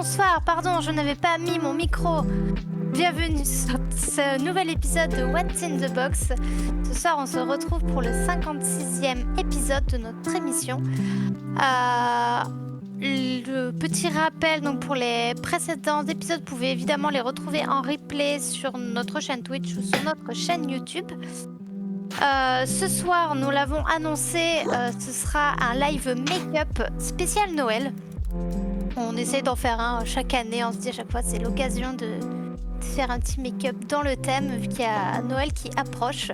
bonsoir, pardon, je n'avais pas mis mon micro. Bienvenue sur ce nouvel épisode de What's in the Box. Ce soir, on se retrouve pour le 56e épisode de notre émission. Le petit rappel, donc pour les précédents épisodes, vous pouvez évidemment les retrouver en replay sur notre chaîne Twitch ou sur notre chaîne YouTube. Ce soir, nous l'avons annoncé, ce sera un live make-up spécial Noël. On essaie d'en faire un chaque année, on se dit à chaque fois c'est l'occasion de faire un petit make-up dans le thème vu qu'il y a Noël qui approche.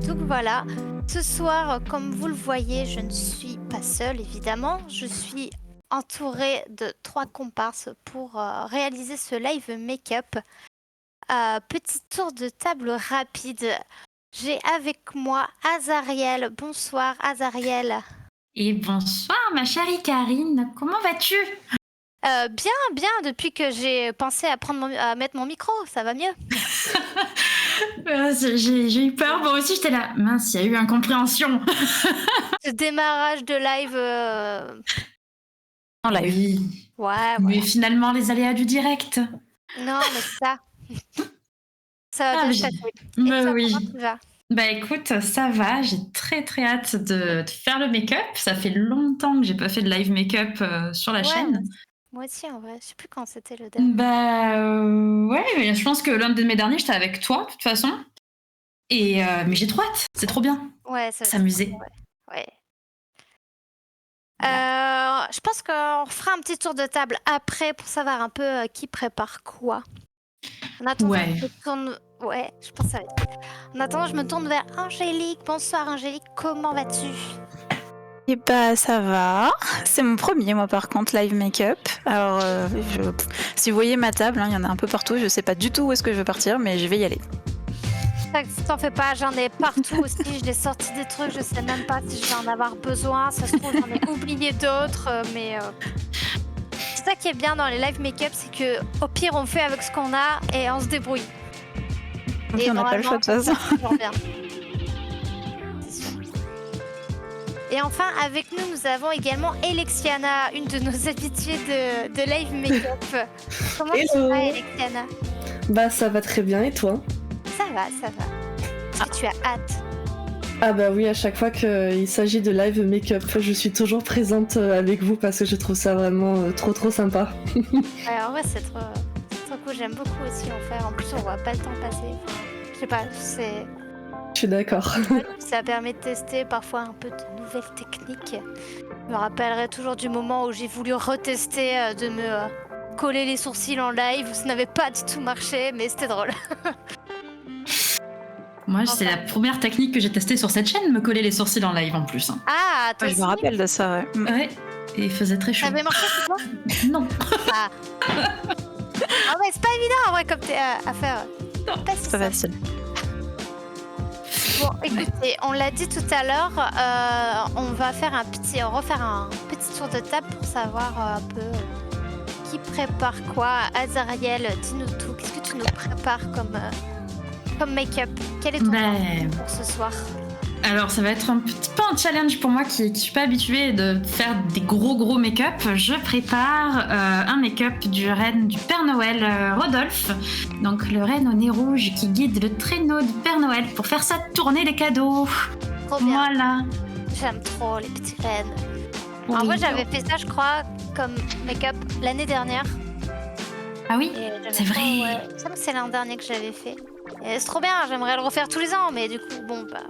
Donc voilà, ce soir, comme vous le voyez, je ne suis pas seule évidemment, je suis entourée de 3 comparses pour réaliser ce live make-up. Petit tour de table rapide. J'ai avec moi Azariel. Bonsoir Azariel. Et bonsoir ma chère Karine, comment vas-tu? Bien, depuis que j'ai pensé à mettre mon micro, ça va mieux. J'ai eu peur, moi aussi j'étais là, mince, il y a eu incompréhension. Ce démarrage de live... En live. Oui. Ouais. Mais finalement les aléas du direct. Non, mais ça... ça va bien se passer. Mais toi, oui. comment tu vas ? Bah écoute, ça va, j'ai très hâte de faire le make-up. Ça fait longtemps que j'ai pas fait de live make-up sur la chaîne. Moi aussi en vrai, je sais plus quand c'était le dernier. Ouais, mais je pense que l'un de mes derniers, j'étais avec toi de toute façon. Et mais j'ai trop hâte, c'est trop bien. Ouais, ça va s'amuser. Ouais. Je pense qu'on fera un petit tour de table après pour savoir un peu qui prépare quoi. En attendant, je pense que ça va être... En attendant, je me tourne vers Angélique. Bonsoir Angélique, comment vas-tu ? Eh bah ça va, c'est mon premier moi par contre live make-up. Alors si vous voyez ma table, il y en a un peu partout, je sais pas du tout où est-ce que je veux partir mais je vais y aller. T'en fais pas, j'en ai partout aussi, j'ai sorti des trucs, je sais même pas si je vais en avoir besoin, ça se trouve j'en ai oublié d'autres, mais c'est ça qui est bien dans les live make-up, c'est que au pire on fait avec ce qu'on a et on se débrouille. Et on n'a pas le choix de toute façon. Et enfin, avec nous, nous avons également Alexiana, une de nos habituées de live make-up. Comment tu vas, Alexiana ? Bah ça va très bien, et toi ? Ça va. Est-ce que tu as hâte ? Ah bah oui, à chaque fois qu'il s'agit de live make-up, je suis toujours présente avec vous parce que je trouve ça vraiment trop sympa. Alors ouais, c'est trop cool, j'aime beaucoup aussi en faire. En plus, on voit pas le temps passer. Je sais pas, c'est... Je suis d'accord. Ça permet de tester parfois un peu de nouvelles techniques. Je me rappellerai toujours du moment où j'ai voulu retester de me coller les sourcils en live. Ça n'avait pas du tout marché, mais c'était drôle. Moi, c'est la première technique que j'ai testée sur cette chaîne, me coller les sourcils en live en plus. Ah, toi je me rappelle de ça, ouais. Ouais, et il faisait très chaud. Ça avait marché sur toi ? Non. Ah ouais, c'est pas évident en vrai comme à faire. Non, c'est pas facile. Bon, écoutez, on l'a dit tout à l'heure, on va refaire un petit tour de table pour savoir un peu qui prépare quoi. Azariel, dis-nous tout. Qu'est-ce que tu nous prépares comme make-up ? Quel est ton plan pour ce soir ? Alors, ça va être un petit peu un challenge pour moi qui suis pas habituée de faire des gros make-up. Je prépare un make-up du renne du Père Noël Rodolphe. Donc, le renne au nez rouge qui guide le traîneau du Père Noël pour faire ça tourner les cadeaux. Trop bien. Voilà. J'aime trop les petits rennes. Oui. Alors, moi, j'avais fait ça, je crois, comme make-up l'année dernière. Ah oui, c'est vrai. Ouais. Il me semble que c'est l'an dernier que j'avais fait. Et c'est trop bien, j'aimerais le refaire tous les ans, mais du coup, bon, bah...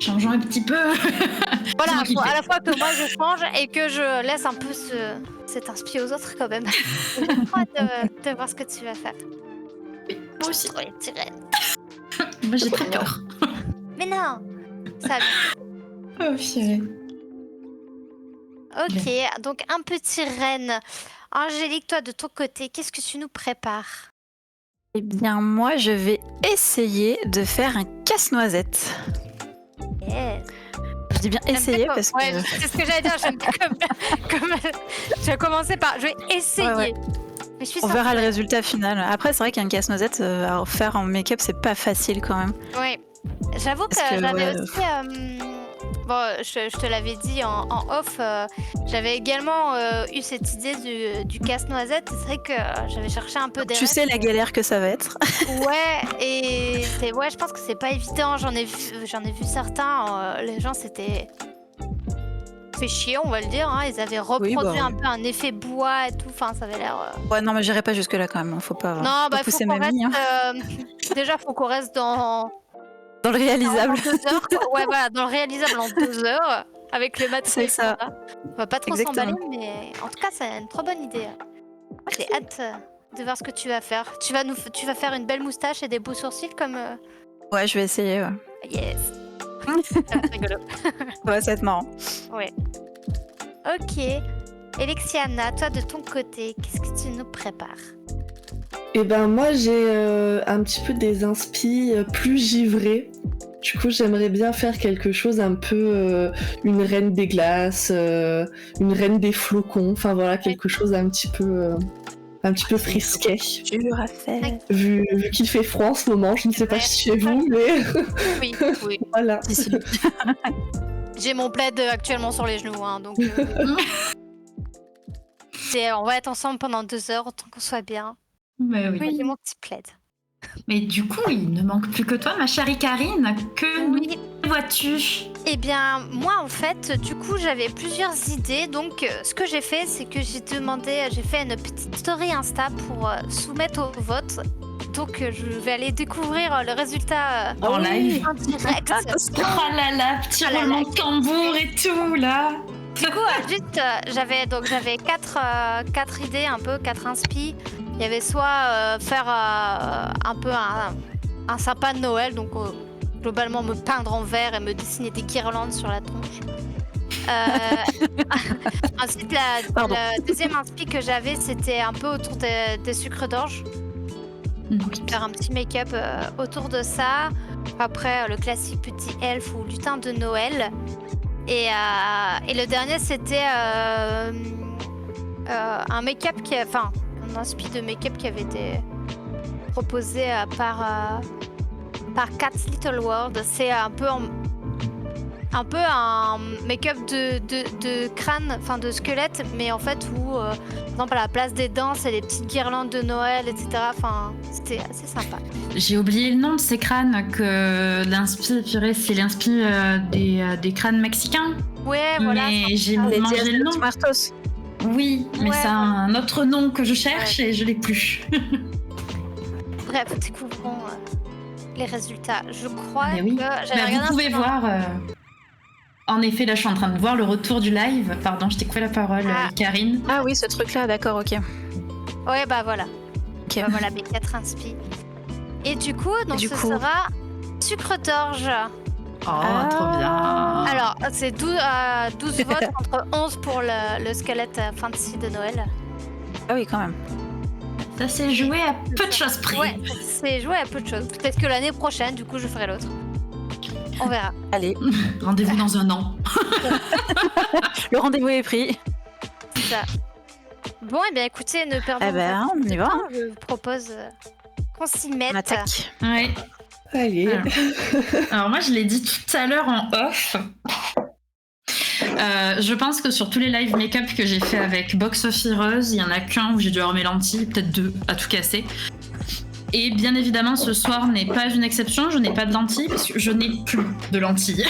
Changeons un petit peu. Voilà, à la fois que moi je change et que je laisse un peu cet inspi aux autres quand même. J'ai trop hâte de voir ce que tu vas faire. Oui, moi aussi. Trop les petits rennes. Moi j'ai très peur. Mais non, ça va. Oh purée. Ok, donc un petit renne. Angélique, toi de ton côté, qu'est-ce que tu nous prépares ? Eh bien moi je vais essayer de faire un casse-noisette. Yes. Je dis bien essayer parce que... Ouais, c'est ce que j'allais dire, j'aime bien comme... Je vais commencer par... Je vais essayer. Ouais. Mais je suis On verra le résultat final. Après c'est vrai qu'un casse-noisette à faire en make-up c'est pas facile quand même. Oui, j'avoue que j'avais aussi bon, je te l'avais dit en off, j'avais également eu cette idée du casse-noisette. C'est vrai que j'avais cherché un peu des Tu sais la galère que ça va être. Ouais, et je pense que c'est pas évident. J'en ai vu certains, les gens s'étaient fait chier, on va le dire. Hein. Ils avaient reproduit un peu un effet bois et tout. Enfin, ça avait l'air. Ouais, non, mais j'irai pas jusque-là quand même. Faut pas. Non, faut pousser faut qu'on mamie. reste. Déjà, faut qu'on reste dans le réalisable. 2 heures. Ouais, voilà, dans le réalisable en 2 heures. Avec le matériel. C'est ça. On va pas trop Exactement. s'emballer, mais en tout cas, c'est une trop bonne idée. J'ai hâte de voir ce que tu vas faire. Tu vas faire une belle moustache et des beaux sourcils comme. Ouais, je vais essayer. Ouais, Yes. Ça va être rigolo. ouais ça va être marrant. Ouais. Ok. Alexiana, toi de ton côté, qu'est-ce que tu nous prépares? Et ben moi j'ai un petit peu des inspi plus givrés. Du coup j'aimerais bien faire quelque chose un peu une reine des glaces, une reine des flocons, enfin voilà quelque chose un petit peu frisquet. Dur à faire. Vu qu'il fait froid en ce moment, je ne sais pas si chez vous, mais Oui. voilà. J'ai mon plaid actuellement sur les genoux, hein, donc on va être ensemble pendant 2 heures, autant qu'on soit bien. Mais oui. J'ai mon petit plaid. Mais du coup, il ne manque plus que toi, ma chère Karine. Que Oui. vois-tu? Eh bien, moi, en fait, du coup, j'avais plusieurs idées. Donc, ce que j'ai fait, c'est que j'ai fait une petite story Insta pour soumettre au vote. Donc, je vais aller découvrir le résultat En live. en direct. Oh là là, petit Ah là roulement là. de tambour et tout, là. Du coup, j'avais 4 idées, un peu 4 inspi. Il y avait soit faire un peu un sapin de Noël, donc globalement me peindre en vert et me dessiner des guirlandes sur la tronche. Ensuite, la deuxième inspi que j'avais, c'était un peu autour des sucres d'orge. Faire un petit make-up autour de ça. Après, le classique petit elfe ou lutin de Noël. Et le dernier, c'était un make-up un inspi de make-up qui avait été proposé par Cat's Little World. C'est un peu un make-up de crâne, enfin de squelette, mais en fait où, par exemple, à la place des dents, c'est des petites guirlandes de Noël, etc. Enfin, c'était assez sympa. J'ai oublié le nom de ces crânes, que l'inspi, c'est l'inspi des crânes mexicains. Ouais, voilà. Mais j'ai Les mangé Dias le de nom. los Muertos. Oui, mais Ouais, c'est un autre nom que je cherche et je l'ai plus. Bref, découvrons les résultats. Je crois Mais oui. que j'avais Bah, regardé vous pouvez voir. En effet, là, je suis en train de voir le retour du live. Pardon, je t'ai coupé la parole, Karine. Ah oui, ce truc-là, d'accord, ok. Ouais, bah voilà. Ok. Bah, voilà mes 4 inspi. Et du coup, donc Du ce coup. sera sucre d'orge. Oh, Ah. trop bien. Alors, c'est 12 votes contre 11 pour le squelette fantasy de Noël. Ah oui, quand même. Ça s'est joué à peu de choses près. Ouais, c'est joué à peu de choses. Peut-être que l'année prochaine, du coup, je ferai l'autre. On verra. Allez, Rendez-vous dans un an. le rendez-vous est pris. C'est ça. Bon, et bien écoutez, ne perdons Eh ben, pas on y va. temps. Je vous propose qu'on s'y mette. On attaque. Ouais. Allez. Alors moi, je l'ai dit tout à l'heure en off. Je pense que sur tous les live make-up que j'ai fait avec Box of Heroes, il y en a qu'un où j'ai dû avoir mes lentilles, peut-être 2 à tout casser. Et bien évidemment, ce soir n'est pas une exception, je n'ai pas de lentilles parce que je n'ai plus de lentilles.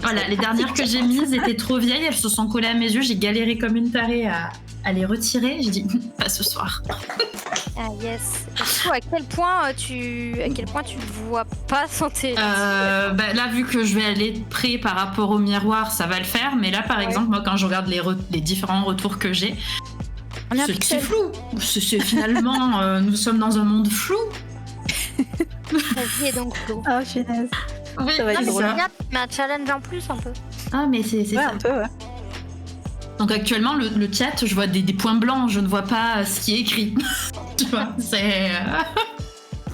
Voilà, les dernières que j'ai mises étaient trop vieilles, elles se sont collées à mes yeux, j'ai galéré comme une tarée à les retirer. J'ai dit, pas ce soir. Ah yes. Et du coup, à quel point tu vois pas sans tes Là, vu que je vais aller près par rapport au miroir, ça va le faire. Mais là, par exemple, moi, quand je regarde les différents retours que j'ai, On est un c'est pixel. flou. C'est finalement, nous sommes dans un monde flou. Ta vie est donc floue. Ah, finesse. Oui, Ça va être c'est drôle. ça. Mais un challenge en plus un peu. Ah, mais c'est Ouais, ça. un peu, ouais. Donc actuellement, le chat, je vois des points blancs, je ne vois pas ce qui est écrit. Tu vois, c'est...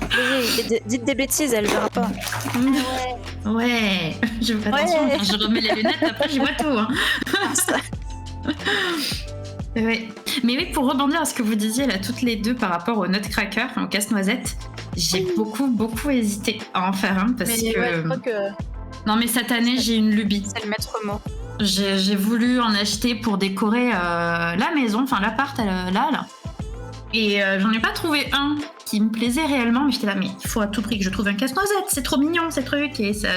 Oui, dites des bêtises, elle verra pas. Ouais, je fais attention, Ouais. quand je remets les lunettes, après j'y vois tout. Hein. Ouais. Mais oui, pour rebondir à ce que vous disiez là toutes les deux par rapport au Nutcracker, au casse-noisette, j'ai beaucoup hésité à en faire un parce Mais que... ouais, je crois que Non, mais cette année, j'ai une lubie. C'est le maître mot. J'ai voulu en acheter pour décorer la maison, enfin l'appart là. Et j'en ai pas trouvé un qui me plaisait réellement, mais j'étais là, mais il faut à tout prix que je trouve un casse-noisette, c'est trop mignon ces trucs. Et ça,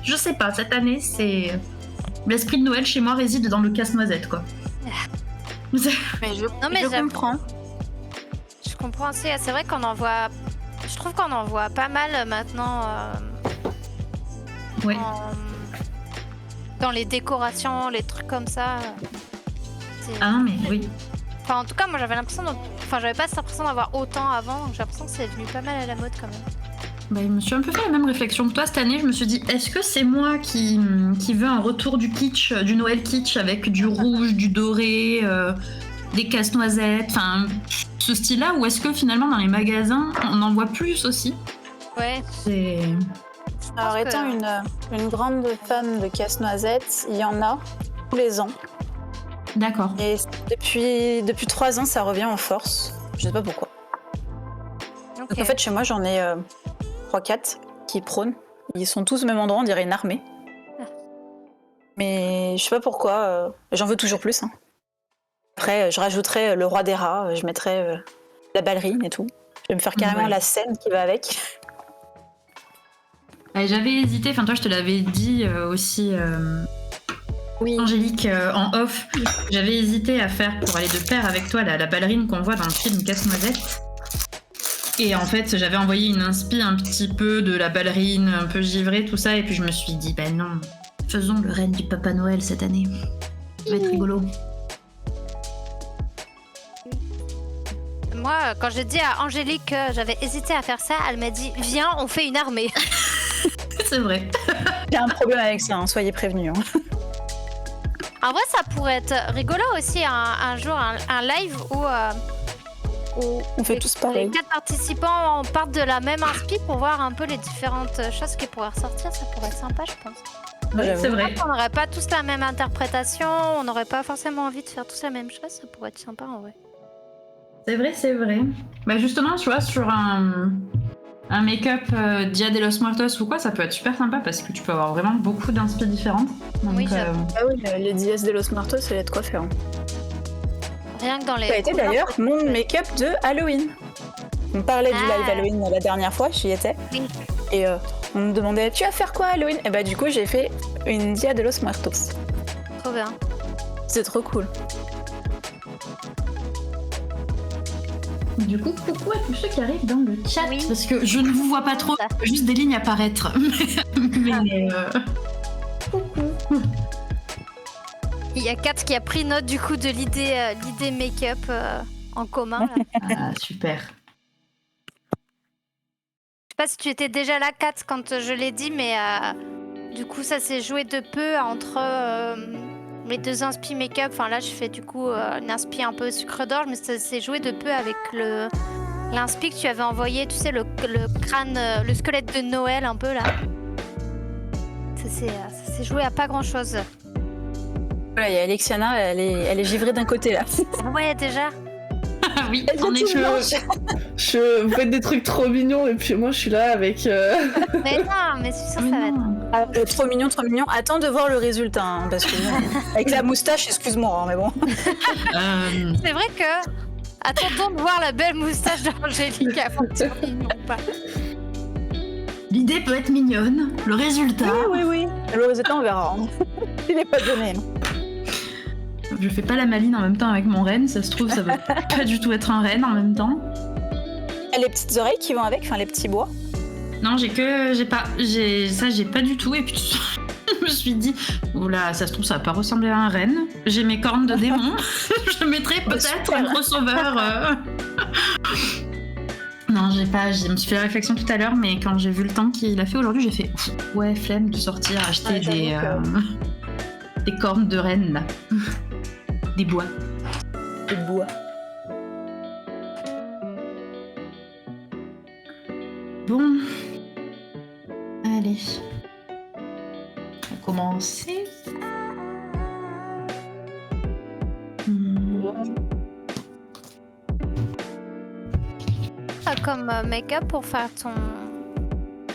je sais pas, cette année, c'est. L'esprit de Noël chez moi réside dans le casse-noisette, quoi. Mais je j'aime- comprends. Je comprends aussi. C'est vrai qu'on en voit. Je trouve qu'on en voit pas mal maintenant. Ouais. Dans les décorations, les trucs comme ça. C'est- Ah non, mais oui. Enfin, en tout cas, moi j'avais l'impression. Enfin, j'avais pas cette impression d'avoir autant avant. Donc j'ai l'impression que c'est devenu pas mal à la mode quand même. Bah, je me suis un peu fait la même réflexion que toi cette année. Je me suis dit, est-ce que c'est moi qui veux un retour du kitsch, du Noël kitsch avec du rouge, du doré, des casse-noisettes, enfin ce style-là, ou est-ce que finalement dans les magasins on en voit plus aussi? Ouais. C'est. Alors, que- étant une grande fan de casse-noisette, il y en a tous les ans. D'accord. Et depuis 3 ans, ça revient en force. Je sais pas pourquoi. Ok. Donc, en fait, chez moi, j'en ai 3-4 qui prônent. Ils sont tous au même endroit, on dirait une armée. Mais je sais pas pourquoi. J'en veux toujours plus. Hein. Après, je rajouterai le roi des rats, je mettrai la ballerine et tout. Je vais me faire carrément Ouais. la scène qui va avec. J'avais hésité, enfin toi je te l'avais dit aussi, Oui. Angélique, en off, j'avais hésité à faire pour aller de pair avec toi la ballerine qu'on voit dans le film Casse-Noisette. Et en fait j'avais envoyé une inspi un petit peu de la ballerine, un peu givrée, tout ça, et puis je me suis dit, bah non, faisons le renne du Papa Noël cette année. Ça va être rigolo. Moi, quand j'ai dit à Angélique que j'avais hésité à faire ça, elle m'a dit viens, on fait une armée. C'est vrai. J'ai un problème avec ça, hein, soyez prévenus. Hein. En vrai, ça pourrait être rigolo aussi un jour, un live où On fait tous pareil. les 4 participants partent de la même inspi pour voir un peu les différentes choses qui pourraient ressortir. Ça pourrait être sympa, je pense. Ouais, c'est vrai. On n'aurait pas tous la même interprétation, on n'aurait pas forcément envie de faire tous la même chose. Ça pourrait être sympa en vrai. C'est vrai, c'est vrai. Bah justement, tu vois, sur un make-up Dia de los Muertos ou quoi, ça peut être super sympa parce que tu peux avoir vraiment beaucoup d'inspi différentes. Donc, Oui, j'avoue. Ah oui, les Dias de los Muertos, ça va être quoi faire. Hein. Rien que dans les. Ça a été d'ailleurs mon make-up de Halloween. On parlait du Ah. live Halloween la dernière fois, j'y étais. Oui. Et on me demandait, tu vas faire quoi Halloween? Et bah du coup, j'ai fait une Dia de los Muertos. Trop bien. C'est trop cool. Du coup, coucou à tous ceux qui arrivent dans le chat, Oui. parce que je ne vous vois pas trop, Ça. juste des lignes apparaître. Mais coucou. Il y a Kat qui a pris note du coup de l'idée make-up en commun. Là. Je Ah, super. sais pas si tu étais déjà là, Kat, quand je l'ai dit, mais du coup, ça s'est joué de peu entre les deux inspi make-up. Enfin, là, je fais du coup une inspi un peu sucre d'orge, mais ça s'est joué de peu avec l'inspi que tu avais envoyé, tu sais, le crâne, le squelette de Noël un peu là. Ça s'est joué à pas grand-chose. Voilà, il y a Alexiana, elle est givrée d'un côté là. Ouais, déjà. Ah oui, Elle en est toute effet. blanche. Vous faites des trucs trop mignons et puis moi je suis là avec. Mais non, mais c'est sûr, Mais ça va être. non. Ah, trop mignon, trop mignon. Attends de voir le résultat, hein, parce que bon, avec la moustache, excuse-moi, hein, mais bon. C'est vrai que. Attendons de voir la belle moustache d'Angélique avant de dire mignon ou pas. L'idée peut être mignonne, le résultat. Oui. Le résultat, on verra. Hein. Il n'est pas donné. Je fais pas la maline en même temps avec mon renne, ça se trouve, ça va pas du tout être un renne en même temps. Et les petites oreilles qui vont avec, enfin les petits bois. Non, j'ai pas du tout. Et puis je me suis dit, oula, ça se trouve, ça va pas ressembler à un renne. J'ai mes cornes de démon. Je mettrai peut-être un crossover. Non, j'ai pas. Je me suis fait la réflexion tout à l'heure, mais quand j'ai vu le temps qu'il a fait aujourd'hui, j'ai fait ouais, flemme de sortir acheter Ouais, des cornes de renne là. Des bois. Des bois. Bon. Allez. On va commencer. Comme make-up pour faire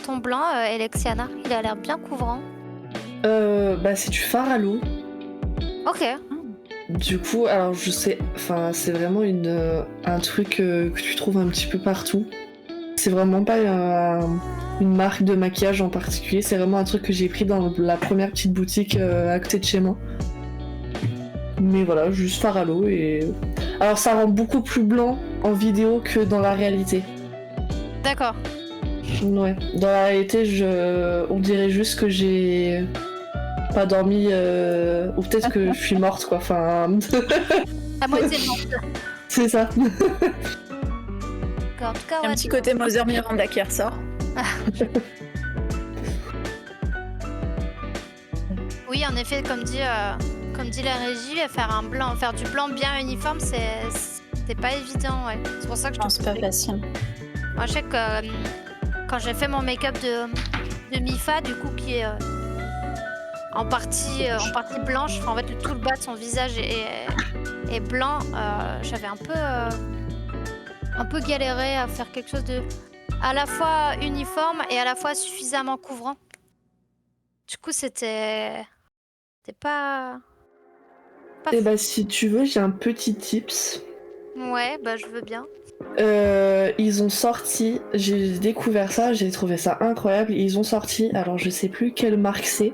ton blanc, Alexiana. Il a l'air bien couvrant. C'est du fard à l'eau. Ok. Du coup, alors je sais, enfin c'est vraiment un truc que tu trouves un petit peu partout. C'est vraiment pas une marque de maquillage en particulier, c'est vraiment un truc que j'ai pris dans la première petite boutique à côté de chez moi. Mais voilà, juste fard à l'eau et... Alors ça rend beaucoup plus blanc en vidéo que dans la réalité. D'accord. Ouais, dans la réalité, on dirait juste que j'ai pas dormi, ou peut-être que je suis morte quoi, enfin... À moitié morte. C'est ça. En tout cas, Il y a un petit côté Mother Miranda qui ressort. Oui, en effet, comme dit la régie, faire du blanc bien uniforme, c'est pas évident, ouais. C'est pour ça que je C'est pas facile. Moi, je sais que quand j'ai fait mon make-up de Mifa, du coup, qui est en partie blanche, en fait, tout le bas de son visage est blanc, j'avais un peu galéré à faire quelque chose de à la fois uniforme et à la fois suffisamment couvrant. Du coup, c'était pas Et si tu veux, j'ai un petit tips. Ouais, je veux bien. Ils ont sorti, j'ai découvert ça, j'ai trouvé ça incroyable. Ils ont sorti, alors je sais plus quelle marque c'est,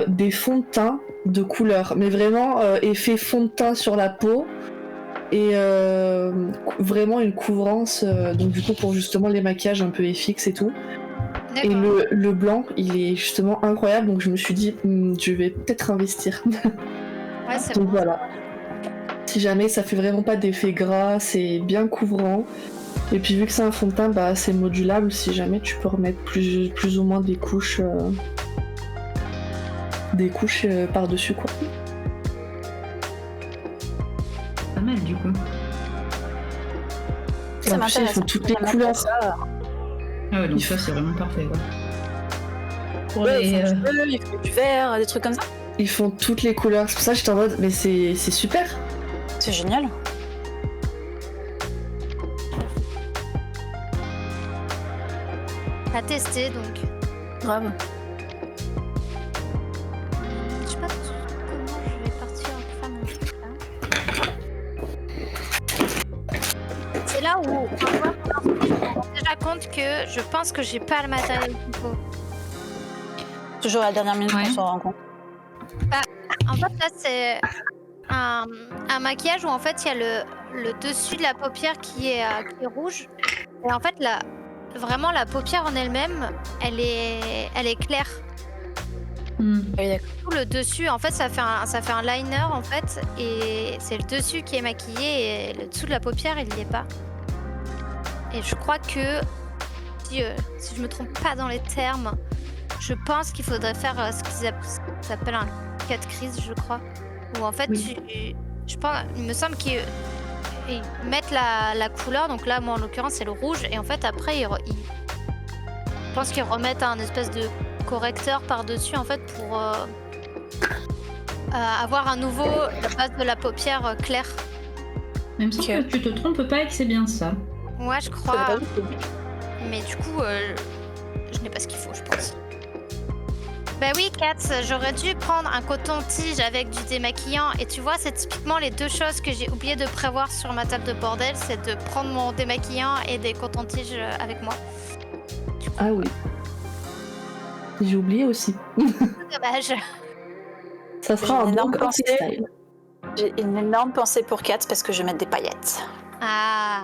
des fonds de teint de couleur, mais vraiment effet fond de teint sur la peau et vraiment une couvrance, donc du coup pour justement les maquillages un peu FX et tout. Et le blanc, il est justement incroyable, donc je me suis dit, je vais peut-être investir. Ouais, c'est donc bon. voilà. Si jamais ça fait vraiment pas d'effet gras, c'est bien couvrant. Et puis vu que c'est un fond de teint, c'est modulable. Si jamais tu peux remettre plus ou moins des couches par-dessus quoi. Pas mal du coup. Ça En plus, ils font toutes les couleurs. Ah ouais, donc ça c'est vraiment parfait quoi. Pour Ouais, les, ils font du bleu, ils font du vert, des trucs comme ça. Ils font toutes les couleurs. C'est pour ça que j'étais en mode, mais c'est super. C'est génial. À tester, donc. Grave. Je sais pas comment je vais partir en faire mon truc là. C'est là où on me rend déjà compte que je pense que j'ai pas le matériel qu'il faut. Toujours à la dernière minute Ouais. qu'on se rend compte. En fait, là, c'est un maquillage où en fait il y a le dessus de la paupière qui est rouge. Et en fait, vraiment la paupière en elle-même, elle est claire. Oui, d'accord. Tout le dessus, en fait, ça fait un liner en fait, et c'est le dessus qui est maquillé et le dessous de la paupière, il n'y est pas. Et je crois que si je me trompe pas dans les termes, je pense qu'il faudrait faire ce qu'ils appellent un cut crease, je crois, où en fait je pense, il me semble qu'ils mettent la couleur, donc là moi en l'occurrence c'est le rouge, et en fait après je pense qu'ils remettent un espèce de correcteur par-dessus en fait pour avoir à nouveau la base de la paupière claire. Même si que tu te trompes pas et que c'est bien ça. Ouais, je crois. Mais du coup, je n'ai pas ce qu'il faut, je pense. Bah oui, Kat, j'aurais dû prendre un coton-tige avec du démaquillant. Et tu vois, c'est typiquement les deux choses que j'ai oublié de prévoir sur ma table de bordel, c'est de prendre mon démaquillant et des cotons-tiges avec moi. Ah oui. J'ai oublié aussi. Dommage. Ça sera un bon pensée. style. J'ai une énorme pensée pour Kat parce que je vais mettre des paillettes. Ah,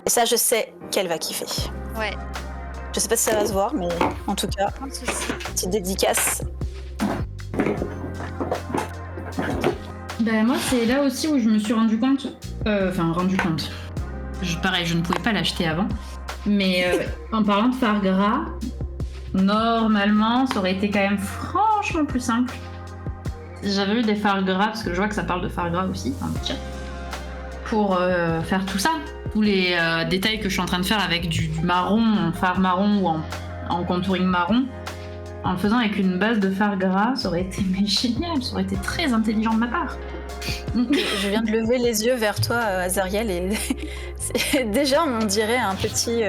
Et ça, je sais qu'elle va kiffer. ouais, Je sais pas si ça va se voir, mais en tout cas, pas de soucis. petite dédicace. Ben moi c'est là aussi où je me suis rendu compte. Pareil, je ne pouvais pas l'acheter avant. Mais en parlant de fard gras, normalement ça aurait été quand même franchement plus simple. Si j'avais eu des fards gras, parce que je vois que ça parle de fard gras aussi, dans le chat, pour faire tout ça. Tous les détails que je suis en train de faire avec du marron, en fard marron ou en contouring marron, en le faisant avec une base de fard gras, ça aurait été génial, ça aurait été très intelligent de ma part. Je viens de lever les yeux vers toi, Azariel, et déjà on dirait un petit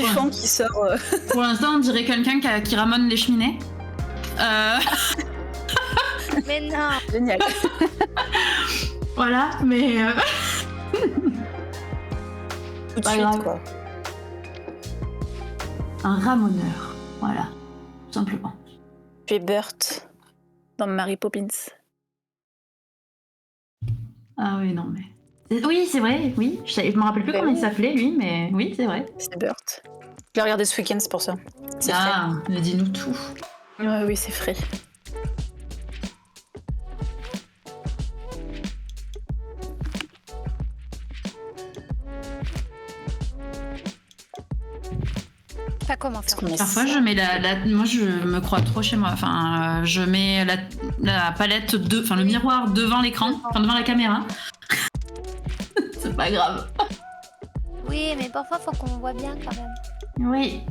fan qui sort. Pour l'instant, on dirait quelqu'un qui ramène les cheminées. Mais non. Génial. Voilà, mais Tout de Pas suite, grave. quoi. un ramoneur. Voilà, tout simplement. Tu es Bert dans Mary Poppins. Ah oui, non, mais. Oui, c'est vrai, oui. Je me rappelle plus Mais comment oui. il s'appelait, lui, mais oui, c'est vrai. C'est Bert. Je l'ai regardé ce week-end, c'est pour ça. C'est Ah, mais dis-nous tout. frais. Ouais, oui, c'est frais. Pas comment faire. Est-ce qu'on met Parfois, ça je mets moi, je me crois trop chez moi. Enfin, je mets la palette, enfin, le miroir devant l'écran, enfin, devant la caméra. C'est pas grave. Oui, mais parfois, faut qu'on voit bien quand même. Oui.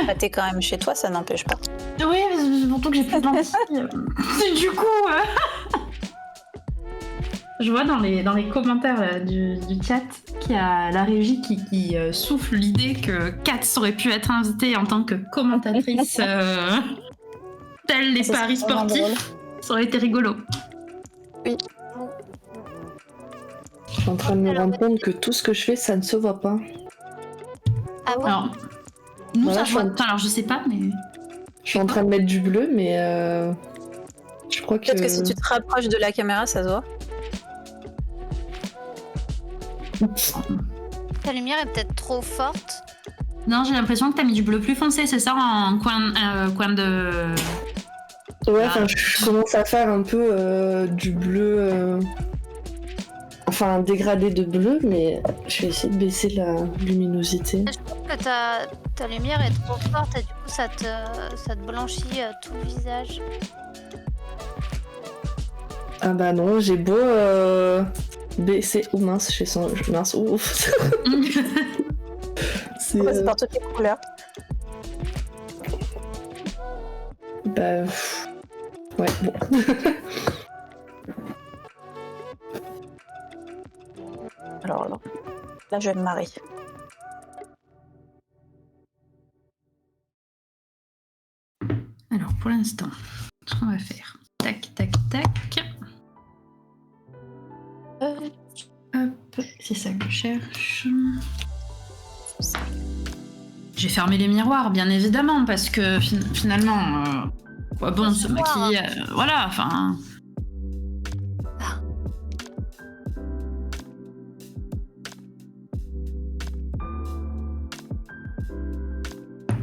Bah, t'es quand même chez toi, ça n'empêche pas. Oui, mais c'est surtout que j'ai plus de lentilles. Du coup, je vois dans les commentaires là, du chat qu'il y a la régie qui souffle l'idée que Katz aurait pu être invitée en tant que commentatrice telle les Ça, c'est paris vraiment sportifs. Ça aurait été rigolo. Je suis en train de me rendre compte que tout ce que je fais, ça ne se voit pas. Ah bon? Alors, nous, Voilà, ça je se voit. suis Enfin, alors, je sais pas, mais. Je suis en train de mettre du bleu, mais je crois que... Peut-être que si tu te rapproches de la caméra, ça se voit. Ta lumière est peut-être trop forte. Non, j'ai l'impression que t'as mis du bleu plus foncé, c'est ça, en coin de. Ouais, Ah. enfin, je commence à faire un peu du bleu... Enfin, un dégradé de bleu, mais je vais essayer de baisser la luminosité. Je trouve que ta lumière est trop forte et du coup, ça te blanchit tout le visage. Ah bah non, j'ai beau baisser... Oh mince, j'ai son... Mince, ouf. C'est... Pourquoi c'est par toutes les couleurs? Bah... Ouais, bon. Alors là, je vais me marrer. Alors, pour l'instant, ce qu'on va faire. Tac, tac, tac. Hop, c'est ça que je cherche. J'ai fermé les miroirs, bien évidemment, parce que finalement, quoi bon se maquiller, voilà, enfin.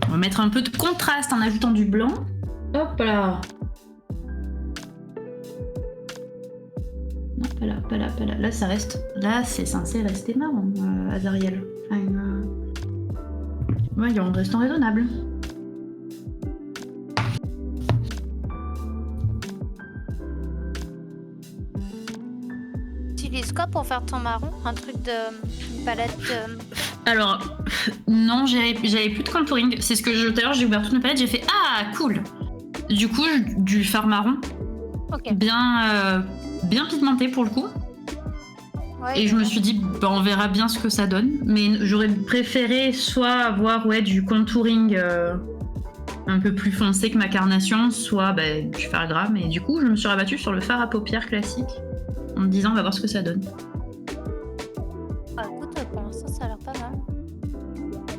On va mettre un peu de contraste en ajoutant du blanc. Hop là. Non, pas là, pas là, pas là. Là, ça reste. Là, c'est censé rester marrant, Azariel. Enfin, voyons, restons raisonnables. Tu utilises quoi pour faire ton marron? Un truc une palette Alors, non, j'avais plus de contouring. C'est ce que tout à l'heure, j'ai ouvert toute ma palette, j'ai fait ah, cool. Du coup, du fard marron. Ok. Bien pigmenté pour le coup. Ouais, Et je me suis dit, bah, on verra bien ce que ça donne. Mais j'aurais préféré soit avoir du contouring un peu plus foncé que ma carnation, soit du fard gras. Mais du coup, je me suis rabattue sur le fard à paupières classique en me disant, on va voir ce que ça donne. Ah, écoute, pour l'instant, ça a l'air pas mal.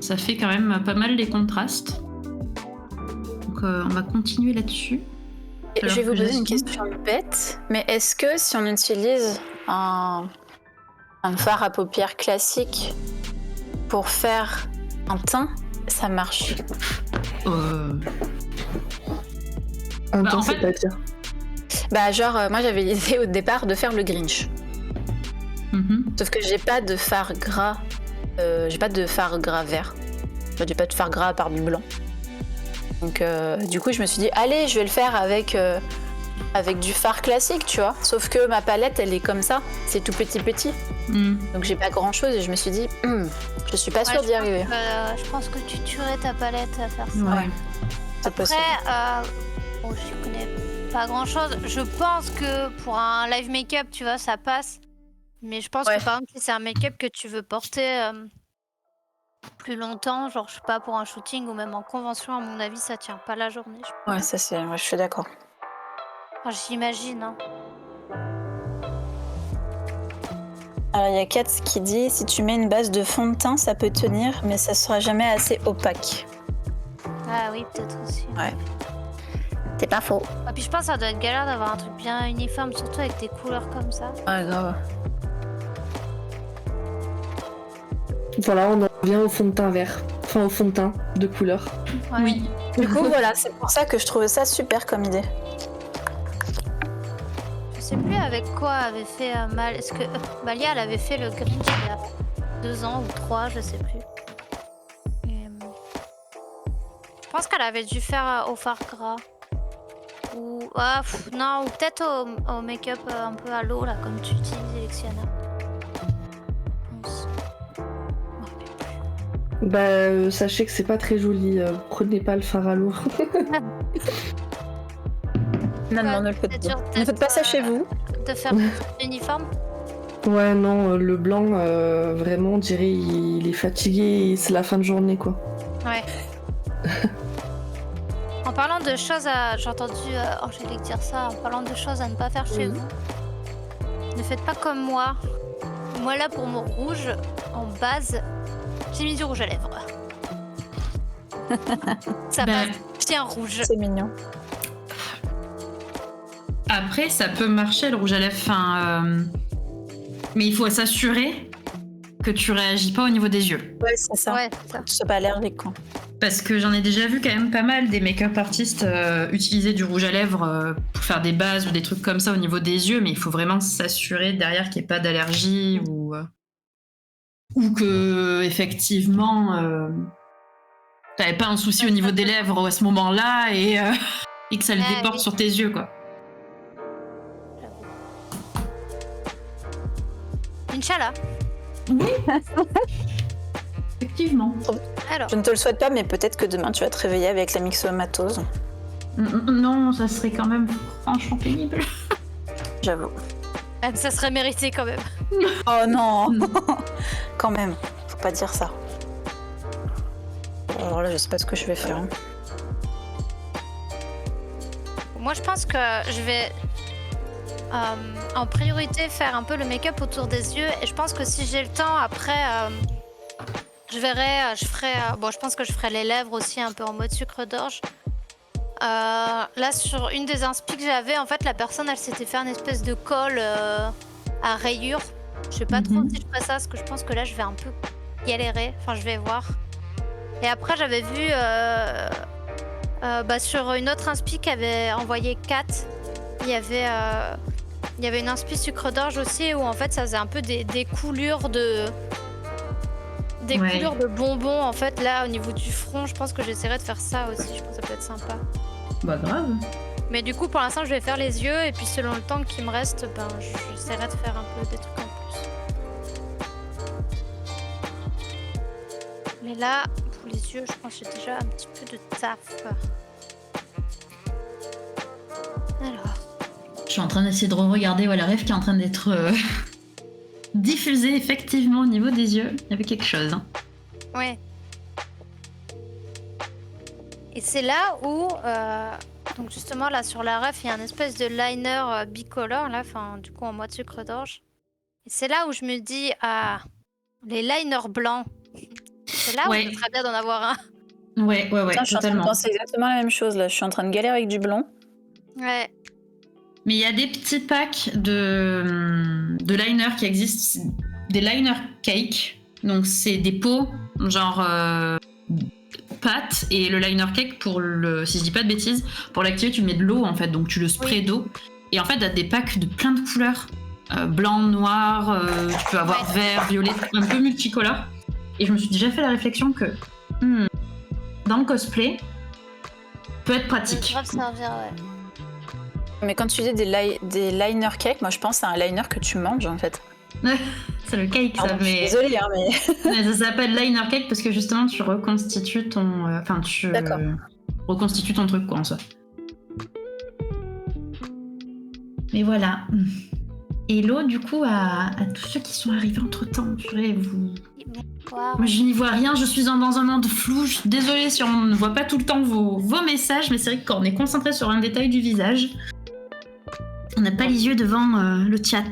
Ça fait quand même pas mal les contrastes. Donc, on va continuer là-dessus. Et Alors je vais vous que poser une Jasmine- question bête, mais est-ce que si on utilise un fard à paupières classique pour faire un teint, ça marche? Un Bah, temps, en fait- c'est-à-dire. Bah genre, moi j'avais l'idée au départ de faire le Grinch. Mhm. Sauf que j'ai pas de fard gras, j'ai pas de fard gras vert. Enfin, j'ai pas de fard gras à part du blanc. Donc du coup je me suis dit, allez, je vais le faire avec du fard classique, tu vois. Sauf que ma palette, elle est comme ça, c'est tout petit. Mm. Donc j'ai pas grand chose et je me suis dit, je suis pas sûre Ouais, d'y arriver. Je pense que tu tuerais ta palette à faire ça. Ouais. C'est Après, possible. bon, je connais pas grand chose. Je pense que pour un live make-up, tu vois, ça passe. Mais je pense Ouais. que par exemple, si c'est un make-up que tu veux porter plus longtemps, genre je sais pas pour un shooting ou même en convention, à mon avis, ça tient pas la journée. Ouais, ça c'est. Ouais, je suis d'accord. Enfin, j'imagine. Hein. Alors il y a Katz qui dit si tu mets une base de fond de teint, ça peut tenir, mais ça sera jamais assez opaque. Ah oui, peut-être aussi. Ouais. C'est pas faux. Ah, puis je pense que ça doit être galère d'avoir un truc bien uniforme, surtout avec des couleurs comme ça. Ouais, grave. Voilà, on en revient au fond de teint vert. Enfin, au fond de teint de couleur. Ouais. Oui. Du coup, voilà, c'est pour ça que je trouvais ça super comme idée. Je sais plus avec quoi avait fait Mal. Est-ce que Malia elle avait fait le Grinch il y a 2 ans ou 3, je sais plus. Et, je pense qu'elle avait dû faire au fard gras. Ou non, ou peut-être au make-up un peu à l'eau là, comme tu dis, Alexiana. Je pense. Sachez que c'est pas très joli. Prenez pas le fard à l'eau. Non, non, ne le faites C'est pas. dur, Ne faites pas ça peut-être, chez vous. De faire l'uniforme. Ouais, non, le blanc, vraiment, on dirait il est fatigué et c'est la fin de journée, quoi. Ouais. En parlant de choses à... J'ai entendu Angélique dire ça, en parlant de choses à ne pas faire chez vous. Ne faites pas comme moi. Moi là, pour mon rouge, en base, j'ai mis du rouge à lèvres. Ça Ben, passe bien rouge. C'est mignon. Après, ça peut marcher le rouge à lèvres, mais il faut s'assurer que tu réagis pas au niveau des yeux. Ouais, c'est ça. Ouais, c'est ça. Tu sois pas allergique, quoi. Parce que j'en ai déjà vu quand même pas mal des make-up artistes utiliser du rouge à lèvres pour faire des bases ou des trucs comme ça au niveau des yeux, mais il faut vraiment s'assurer derrière qu'il n'y ait pas d'allergie ou que effectivement t'avais pas un souci au niveau des lèvres à ce moment-là et que ça le Ah, déporte oui. sur tes yeux, quoi. Inch'Allah. Oui. Effectivement. Alors, Je ne te le souhaite pas, mais peut-être que demain tu vas te réveiller avec la myxomatose. Non, ça serait quand même franchement pénible. J'avoue. ça serait mérité quand même. Oh non. Quand même, faut pas dire ça. Alors là, je sais pas ce que je vais faire. Moi, je pense que je vais en priorité faire un peu le make-up autour des yeux. Et je pense que si j'ai le temps, après, je pense que je ferai les lèvres aussi un peu en mode sucre d'orge. Là, sur une des inspi que j'avais, en fait, la personne, elle s'était fait une espèce de colle à rayures. Je sais pas trop si je ferai ça, parce que je pense que là, je vais un peu galérer. Enfin, je vais voir. Et après, j'avais vu sur une autre inspi qu'avait envoyé Kat, il y avait une inspi sucre d'orge aussi, où en fait, ça faisait un peu des coulures de... coulures de bonbons, en fait, là, au niveau du front. Je pense que j'essaierai de faire ça aussi. Je pense que ça peut être sympa. Bah grave. Mais du coup, pour l'instant, je vais faire les yeux. Et puis, selon le temps qui me reste, j'essaierai de faire un peu des trucs en plus. Mais là, pour les yeux, je pense que j'ai déjà un petit peu de taf. Alors... Je suis en train d'essayer de regarder la rêve qui est en train d'être diffusée effectivement au niveau des yeux. Il y avait quelque chose. Hein. Ouais. Et c'est là où, donc justement là sur la ref, il y a un espèce de liner bicolore là, enfin du coup en mode sucre d'orge. Et c'est là où je me dis, les liners blancs, c'est là où ce serait bien d'en avoir un. Ouais, Putain, je suis en train de totalement. penser exactement la même chose là. Je suis en train de galérer avec du blond. Ouais. Mais il y a des petits packs de liners qui existent, des liner cake. Donc c'est des pots genre pâte, et le liner cake, pour le, si je dis pas de bêtises, pour l'activer tu mets de l'eau en fait, donc tu le sprays d'eau. Et en fait t'as des packs de plein de couleurs, blanc, noir, tu peux avoir vert, violet, un peu multicolore. Et je me suis déjà fait la réflexion que dans le cosplay peut être pratique. Grave servir, ouais. Mais quand tu dis des liner cake, moi je pense à un liner que tu manges en fait. C'est le cake, ça, Pardon, je suis mais... désolée, hein, mais... mais ça s'appelle liner cake parce que justement tu reconstitues ton... reconstitues ton truc, quoi, en soi. Mais voilà. Hello, du coup, à tous ceux qui sont arrivés entre-temps. Vous Wow. Moi, je n'y vois rien, je suis dans un monde flou. Je suis désolée si on ne voit pas tout le temps vos messages, mais c'est vrai que quand on est concentré sur un détail du visage, on n'a pas les yeux devant le chat.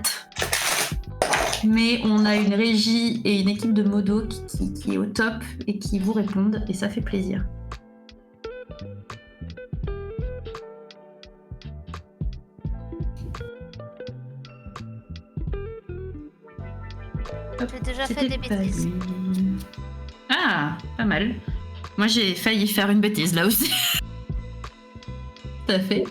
Mais on a une régie et une équipe de modos qui est au top et qui vous répondent, et ça fait plaisir. J'ai déjà fait C'était des pas bêtises. lui. Ah, pas mal. Moi, j'ai failli faire une bêtise là aussi. Tout à fait.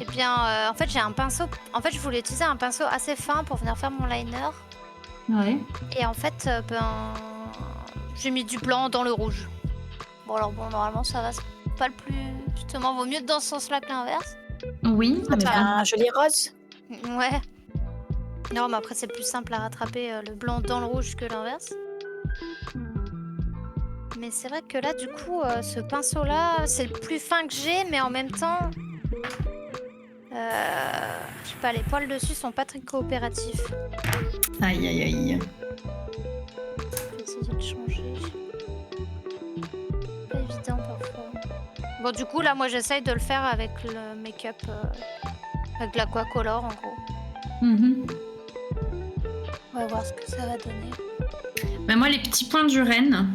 Eh bien, en fait, j'ai un pinceau. En fait, je voulais utiliser un pinceau assez fin pour venir faire mon liner. Ouais. Et en fait, j'ai mis du blanc dans le rouge. Bon, alors bon, normalement, ça va. C'est pas le plus. Justement, vaut mieux dans ce sens-là que l'inverse. Oui, mais T'as bon. un joli rose. Ouais. Non, mais après, c'est plus simple à rattraper le blanc dans le rouge que l'inverse. Mais c'est vrai que là, du coup, ce pinceau-là, c'est le plus fin que j'ai, mais en même temps, je sais pas, les poils dessus sont pas très coopératifs. Aïe, aïe, aïe. Je vais essayer de changer. Pas évident parfois. Bon, du coup, là, moi, j'essaye de le faire avec le make-up, avec l'Aquacolor, en gros. Mhm. On va voir ce que ça va donner. Bah, moi, les petits points du renne,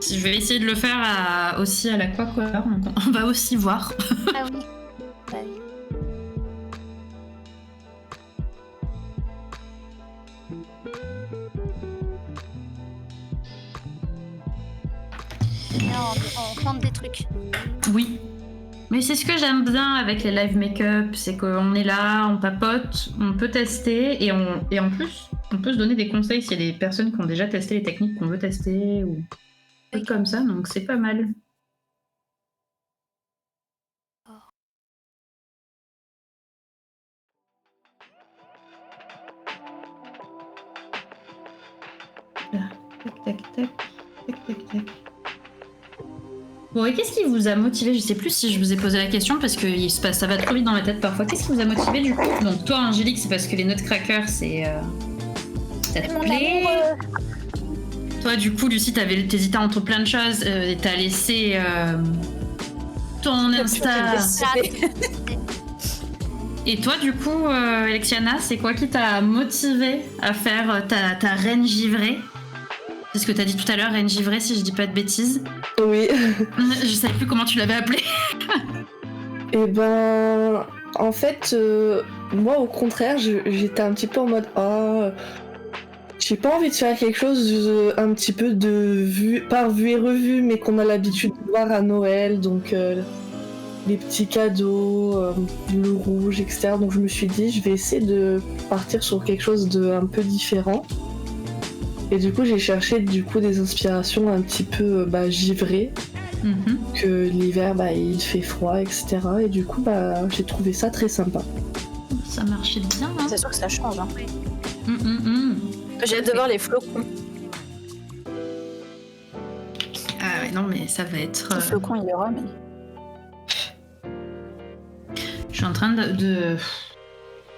je vais essayer de le faire aussi à l'Aquacolor. On va aussi voir. Ah oui. Bah oui. Là, on tente des trucs. Oui. Mais c'est ce que j'aime bien avec les live make-up, c'est qu'on est là, on papote, on peut tester et en plus, on peut se donner des conseils s'il y a des personnes qui ont déjà testé les techniques qu'on veut tester ou des trucs comme ça, donc c'est pas mal. Là, tac, tac, tac, tac, tac, tac. Bon, et qu'est-ce qui vous a motivé? Je sais plus si je vous ai posé la question parce que ça va trop vite dans ma tête parfois. Qu'est-ce qui vous a motivé du coup? Donc toi, Angélique, c'est parce que les Nutcrackers, ça te plaît. Toi, du coup, Lucie, t'hésitais entre plein de choses et t'as laissé ton Insta. Et toi, du coup, Alexiana, c'est quoi qui t'a motivé à faire ta reine givrée? C'est ce que t'as dit tout à l'heure, reine givrée, si je dis pas de bêtises. Oui. Je savais plus comment tu l'avais appelée. Et ben, en fait, moi au contraire, j'étais un petit peu en mode j'ai pas envie de faire quelque chose un petit peu par vue et revue, mais qu'on a l'habitude de voir à Noël, donc les petits cadeaux, le rouge, etc. Donc je me suis dit, je vais essayer de partir sur quelque chose de un peu différent. Et du coup, j'ai cherché des inspirations un petit peu givrées, que l'hiver, il fait froid, etc. Et du coup, j'ai trouvé ça très sympa. Ça marchait bien, hein. C'est sûr que ça change. Hein. J'ai hâte de voir les flocons. Ah ouais, non, mais ça va être... Le flocon, il est heureux, mais... Je suis en train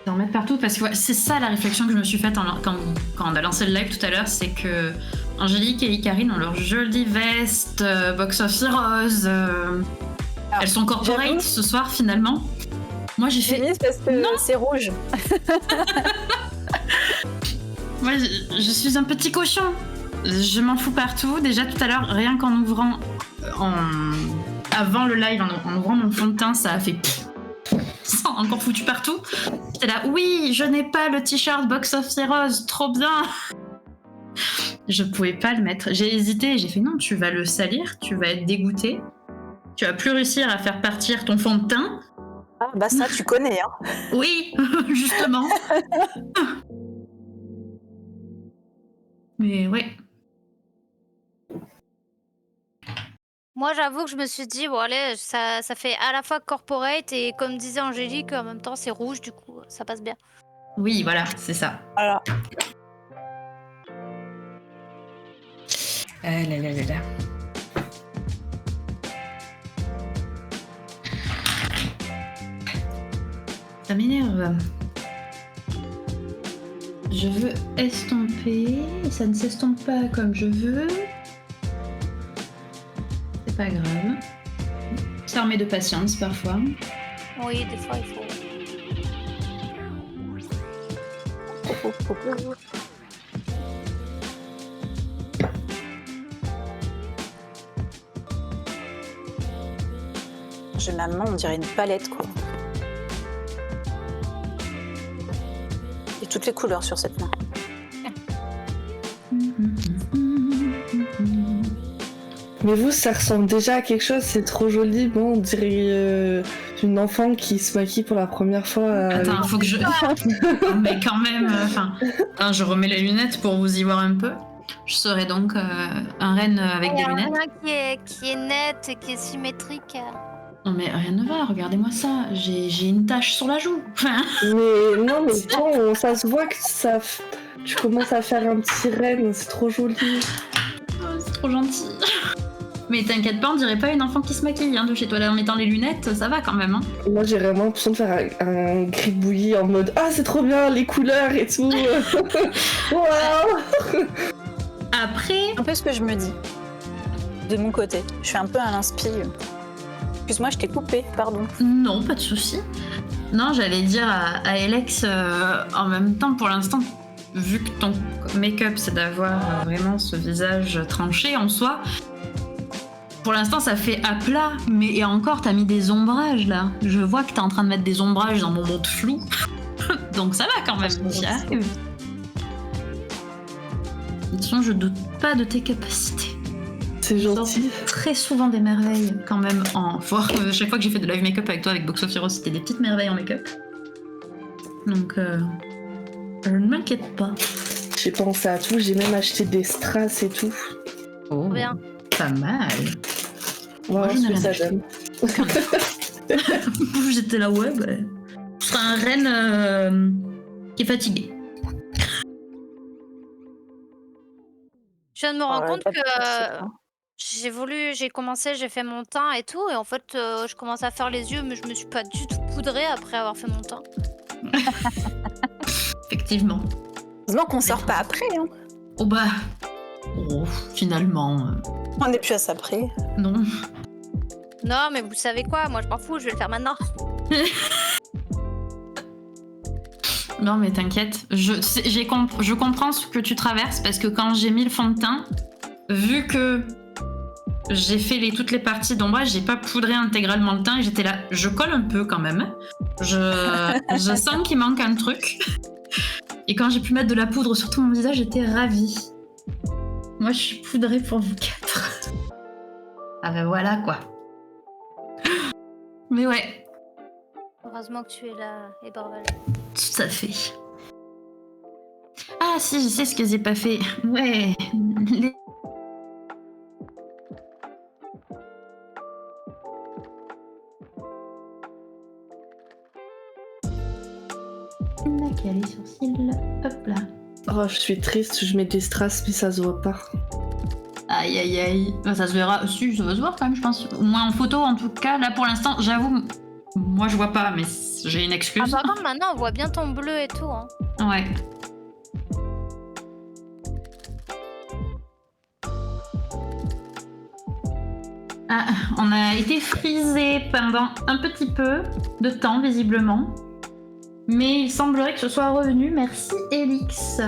d'en mettre partout parce que c'est ça la réflexion que je me suis faite quand on a lancé le live tout à l'heure, c'est que Angélique et Icarine ont leur jolie veste, Box of Heroes, elles sont corporate ce soir finalement. Moi j'ai fait... parce que c'est rouge. Moi je suis un petit cochon, je m'en fous partout. Déjà tout à l'heure, rien qu'en ouvrant, avant le live, en ouvrant mon fond de teint, ça a fait... encore foutu partout. J'étais là, oui, je n'ai pas le t-shirt Box of Heroes, trop bien. Je pouvais pas le mettre. J'ai hésité et j'ai fait non, tu vas le salir, tu vas être dégoûté, tu vas plus réussir à faire partir ton fond de teint. Ah bah ça, tu connais, hein. Oui, justement. Mais ouais. Moi, j'avoue que je me suis dit, bon, allez, ça fait à la fois corporate et comme disait Angélique, en même temps, c'est rouge, du coup, ça passe bien. Oui, voilà, c'est ça. Voilà. Là, là, là, là. Ça m'énerve. Je veux estomper, et ça ne s'estompe pas comme je veux. C'est pas grave. Ça remet de patience parfois. Oui, des fois, il faut. J'ai ma main, on dirait une palette, quoi. Et toutes les couleurs sur cette main. Mais vous, ça ressemble déjà à quelque chose, c'est trop joli. Bon, on dirait une enfant qui se maquille pour la première fois. Attends, faut que je... Mais quand même, je remets les lunettes pour vous y voir un peu. Je serai donc un renne avec des lunettes. Il y a un qui est net et qui est symétrique. Non mais rien ne va, regardez-moi ça. J'ai une tache sur la joue. Mais non, mais bon, ça se voit que ça... Tu commences à faire un petit renne, c'est trop joli. Oh, c'est trop gentil. Mais t'inquiète pas, on dirait pas une enfant qui se maquille de chez toi là en mettant les lunettes, ça va quand même. Hein. Moi j'ai vraiment l'impression de faire un gribouillis en mode ah c'est trop bien les couleurs et tout. Waouh. Après, un peu ce que je me dis de mon côté. Je fais un peu un inspi. Excuse-moi, je t'ai coupé, pardon. Non, pas de souci. Non, j'allais dire à Alex en même temps pour l'instant, vu que ton make-up c'est d'avoir vraiment ce visage tranché en soi. Pour l'instant, ça fait à plat, mais et encore, t'as mis des ombrages là. Je vois que t'es en train de mettre des ombrages dans mon monde flou. Donc ça va quand même, j'y arrive. De toute façon, je doute pas de tes capacités. C'est gentil. Très souvent des merveilles quand même en... chaque fois que j'ai fait de live make-up avec toi, avec Box of Heroes, c'était des petites merveilles en make-up. Donc, je ne m'inquiète pas. J'ai pensé à tout, j'ai même acheté des strass et tout. Oh, bien. Pas mal. Moi, je suis ça donne. J'étais là, ouais, bah... Ce sera un renne qui est fatigué. Je viens de me rendre compte que j'ai commencé, j'ai fait mon teint et tout, et en fait, je commence à faire les yeux, mais je me suis pas du tout poudrée après avoir fait mon teint. Effectivement. Heureusement qu'on sort pas après, hein. Oh bah... Oh, finalement... On n'est plus à ça près. Non. Non, mais vous savez quoi, moi je m'en fous, je vais le faire maintenant. Non mais t'inquiète, je comprends ce que tu traverses parce que quand j'ai mis le fond de teint, vu que j'ai fait toutes les parties d'ombrage, j'ai pas poudré intégralement le teint et j'étais là, je colle un peu quand même. Je sens qu'il manque un truc. Et quand j'ai pu mettre de la poudre sur tout mon visage, j'étais ravie. Moi je suis poudrée pour vous quatre. Ah ben voilà quoi. Mais ouais. Heureusement que tu es là, et Barvel. Tout à fait. Ah si, je sais ce que j'ai pas fait. Ouais. Les sourcils, hop là. Oh, je suis triste, je mets des strass mais ça se voit pas. Aïe aïe aïe. Ça se verra. Si, ça va se voir quand même, je pense. Au moins en photo, en tout cas. Là, pour l'instant, j'avoue, moi je vois pas, mais j'ai une excuse. Ah, par contre, maintenant, on voit bien ton bleu et tout. Hein. Ouais. Ah, on a été frisé pendant un petit peu de temps, visiblement. Mais il semblerait que ce soit revenu. Merci, Elix,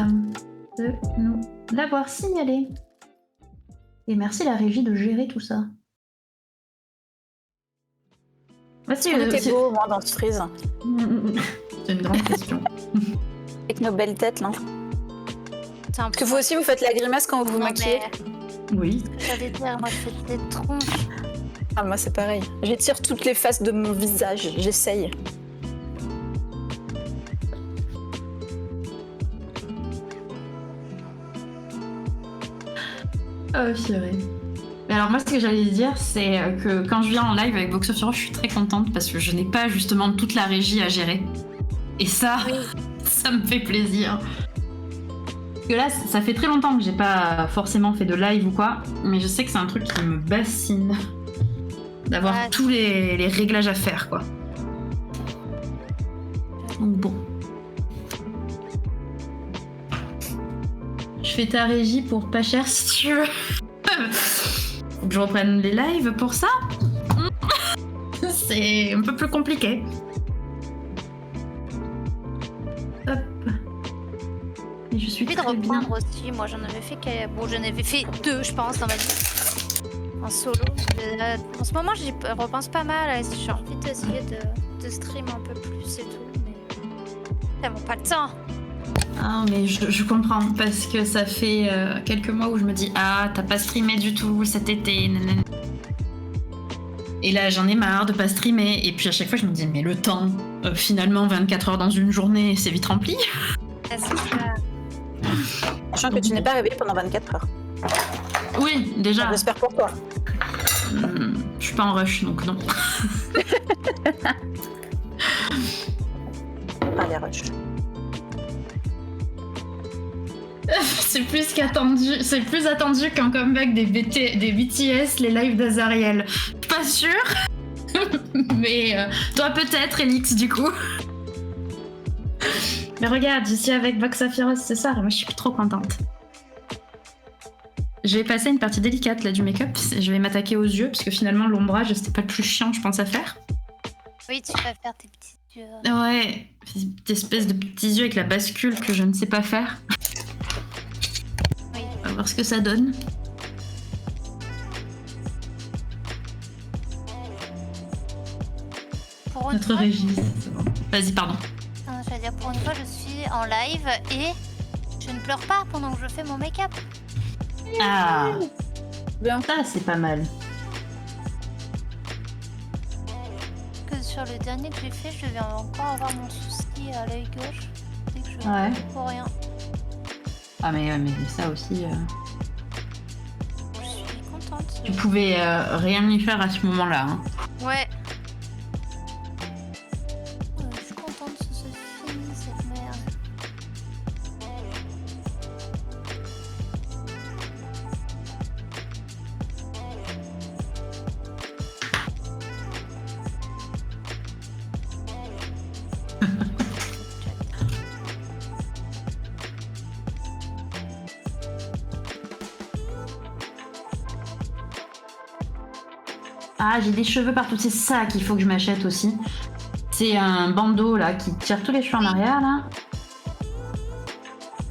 de nous l'avoir signalé. Et merci la régie de gérer tout ça. Est-ce qu'on était beau, moi, dans ce frise? C'est une grande question. Avec nos belles têtes, là. Parce que vous aussi, vous faites la grimace quand vous vous maquillez? Oui. J'allais dire, moi, je fais des tronches. Ah, moi, c'est pareil. J'étire toutes les faces de mon visage. J'essaye. Oh, purée. Mais alors moi, ce que j'allais dire, c'est que quand je viens en live avec Box of Heroes, je suis très contente parce que je n'ai pas justement toute la régie à gérer. Et ça, oui. Ça me fait plaisir. Parce que là, ça fait très longtemps que j'ai pas forcément fait de live ou quoi, mais je sais que c'est un truc qui me bassine d'avoir tous les réglages à faire, quoi. Donc bon. fais ta régie pour pas cher si tu veux. Faut que je reprenne les lives pour ça. C'est un peu plus compliqué. Hop. Et je suis J'ai envie de très bien. reprendre aussi. Moi, j'en avais fait bon, j'en avais fait 2, je pense, dans ma vie. En solo. En ce moment, j'y repense pas mal. J'ai envie d'essayer de stream un peu plus et tout. Mais tellement pas le temps. Ah, mais je comprends, parce que ça fait quelques mois où je me dis « Ah, t'as pas streamé du tout cet été, nanana. » Et là, j'en ai marre de pas streamer. Et puis à chaque fois, je me dis « Mais le temps, finalement, 24 heures dans une journée, c'est vite rempli. Ah, c'est ça. » Sachant que tu n'es pas réveillée pendant 24 heures. Oui, déjà. J'espère pour toi. Je suis pas en rush, donc non. Pas les rushs. C'est plus qu'attendu. C'est plus attendu qu'un comeback des BTS, les lives d'Azariel. Pas sûr. Mais toi peut-être, Elix, du coup. Mais regarde, je suis avec Voxaphiros ce soir et moi je suis trop contente. Je vais passer une partie délicate là du make-up. Je vais m'attaquer aux yeux parce que finalement l'ombrage c'était pas le plus chiant je pense à faire. Oui, tu vas faire tes petits yeux. Ouais, cette espèce de petits yeux avec la bascule que je ne sais pas faire. Oui. On va voir ce que ça donne. Pour une Notre fois, régie. C'est bon. Vas-y, pardon. je veux dire, pour une fois, je suis en live et je ne pleure pas pendant que je fais mon make-up. Ah, Bien. ça c'est pas mal. Que sur le dernier que j'ai fait, je vais encore avoir mon souci à l'œil gauche. Dès que je Ouais. pour rien. Ah mais ça aussi. Je suis contente. Tu pouvais rien y faire à ce moment-là. Hein. Ouais. Je suis contente que ce soit fini cette merde. Ah, j'ai des cheveux partout, c'est ça qu'il faut que je m'achète aussi. C'est un bandeau là qui tire tous les cheveux en arrière là.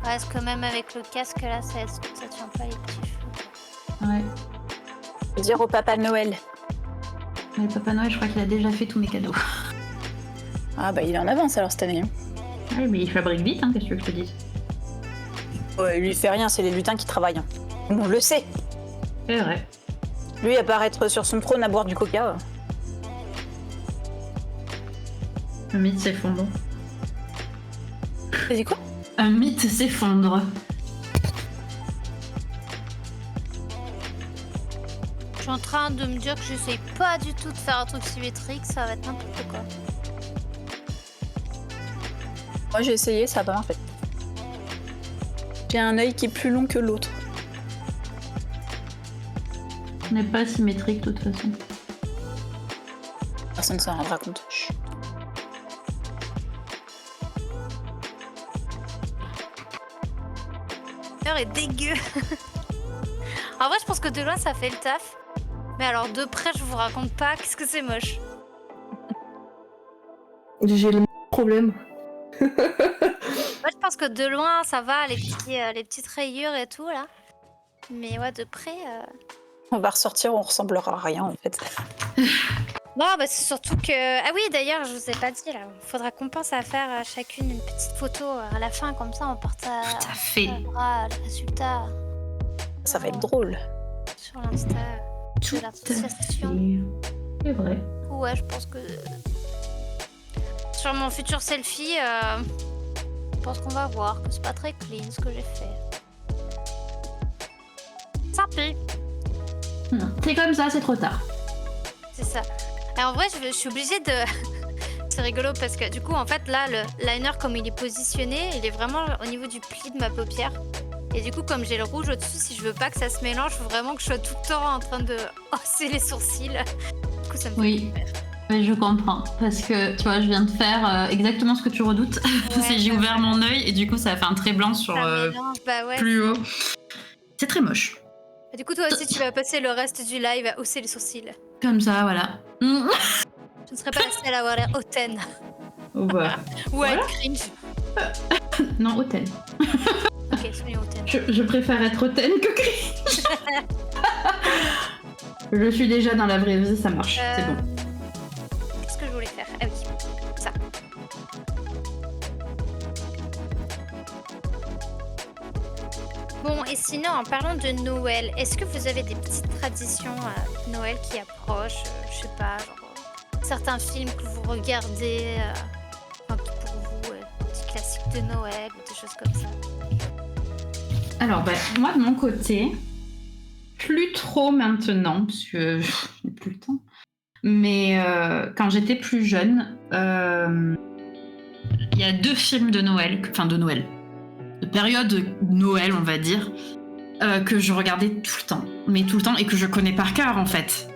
Ouais, est-ce que même avec le casque là, ça tient pas les petits cheveux? Ouais. Dire au Papa Noël. Mais Papa Noël, je crois qu'il a déjà fait tous mes cadeaux. Ah bah il est en avance alors cette année. Ouais, mais il fabrique vite, hein, qu'est-ce que tu veux que je te dise? Ouais, lui il fait rien, c'est les lutins qui travaillent. Hein. On le sait. C'est vrai. Lui apparaître sur son trône à boire du coca. Un mythe s'effondre. T'as dit quoi? Un mythe s'effondre. Je suis en train de me dire que j'essaye pas du tout de faire un truc symétrique, ça va être n'importe quoi. Moi j'ai essayé, ça a pas marché. J'ai un œil qui est plus long que l'autre. On n'est pas symétrique de toute façon. Personne ne s'en rendra compte. Chut. L'heure est dégueu. En vrai, je pense que de loin ça fait le taf. Mais alors de près, je vous raconte pas, qu'est-ce que c'est moche. J'ai le même problème. Moi, je pense que de loin ça va, les petites rayures et tout là. Mais ouais, de près. On va ressortir, on ressemblera à rien en fait. Non, bah c'est surtout que. Ah oui, d'ailleurs, je vous ai pas dit là. Faudra qu'on pense à faire chacune une petite photo à la fin, comme ça on porte Tout à fait. le résultat Ça va être drôle. sur l'Insta Tout de à l'association. fait. C'est vrai. Ouais, je pense que sur mon futur selfie, je pense qu'on va voir que c'est pas très clean ce que j'ai fait. Tant pis, Non, c'est comme ça, c'est trop tard. c'est ça. Et en vrai, je suis obligée de. C'est rigolo parce que du coup, en fait, là, le liner, comme il est positionné, il est vraiment au niveau du pli de ma paupière. Et du coup, comme j'ai le rouge au-dessus, si je veux pas que ça se mélange, faut vraiment que je sois tout le temps en train de hausser les sourcils. Du coup, ça me fait Oui. peur. Mais je comprends, parce que tu vois, je viens de faire exactement ce que tu redoutes. Ouais, J'ai ouvert mon œil et du coup, ça a fait un trait blanc sur ça mélange, bah ouais. plus haut. C'est très moche. Et du coup, toi aussi, tu vas passer le reste du live à hausser les sourcils. Comme ça, voilà. Je ne serais pas la seule à avoir l'air hautaine. Ouais. Ou à Voilà. être cringe. Non, hautaine. Ok, soyons hautaine. Je préfère être hautaine que cringe. Je suis déjà dans la vraie vie, ça marche, c'est bon. Qu'est-ce que je voulais faire? Ah oui, ça. Bon, et sinon, en parlant de Noël, est-ce que vous avez des petites traditions à Noël qui approchent? Je sais pas, genre certains films que vous regardez, enfin, qui pour vous, des petits classiques de Noël ou des choses comme ça. Alors, moi, de mon côté, plus trop maintenant, parce que je n'ai plus le temps. Mais quand j'étais plus jeune, il y a 2 films de Noël, de période Noël, on va dire, que je regardais tout le temps. Mais tout le temps, et que je connais par cœur, en fait.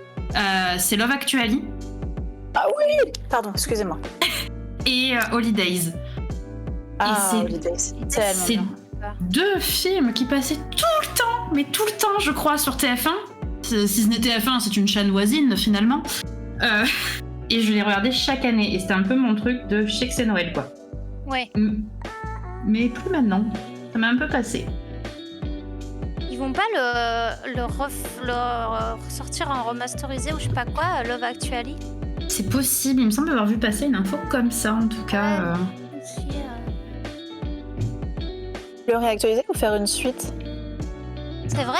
C'est Love Actually. Ah oui. Pardon, excusez-moi. Et Holidays. Ah, c'est- Holidays. Tellement C'est bien. 2 films qui passaient tout le temps, je crois, sur TF1. Si ce n'est TF1, c'est une chaîne voisine, finalement. Et je les regardais chaque année. Et c'était un peu mon truc de je sais que c'est Noël, quoi. Ouais. Mais plus maintenant. Ça m'a un peu passé. Ils vont pas le ressortir en remasterisé ou je sais pas quoi, Love Actually? C'est possible, il me semble avoir vu passer une info comme ça, en tout cas. Aussi, Le réactualiser ou faire une suite? C'est vrai?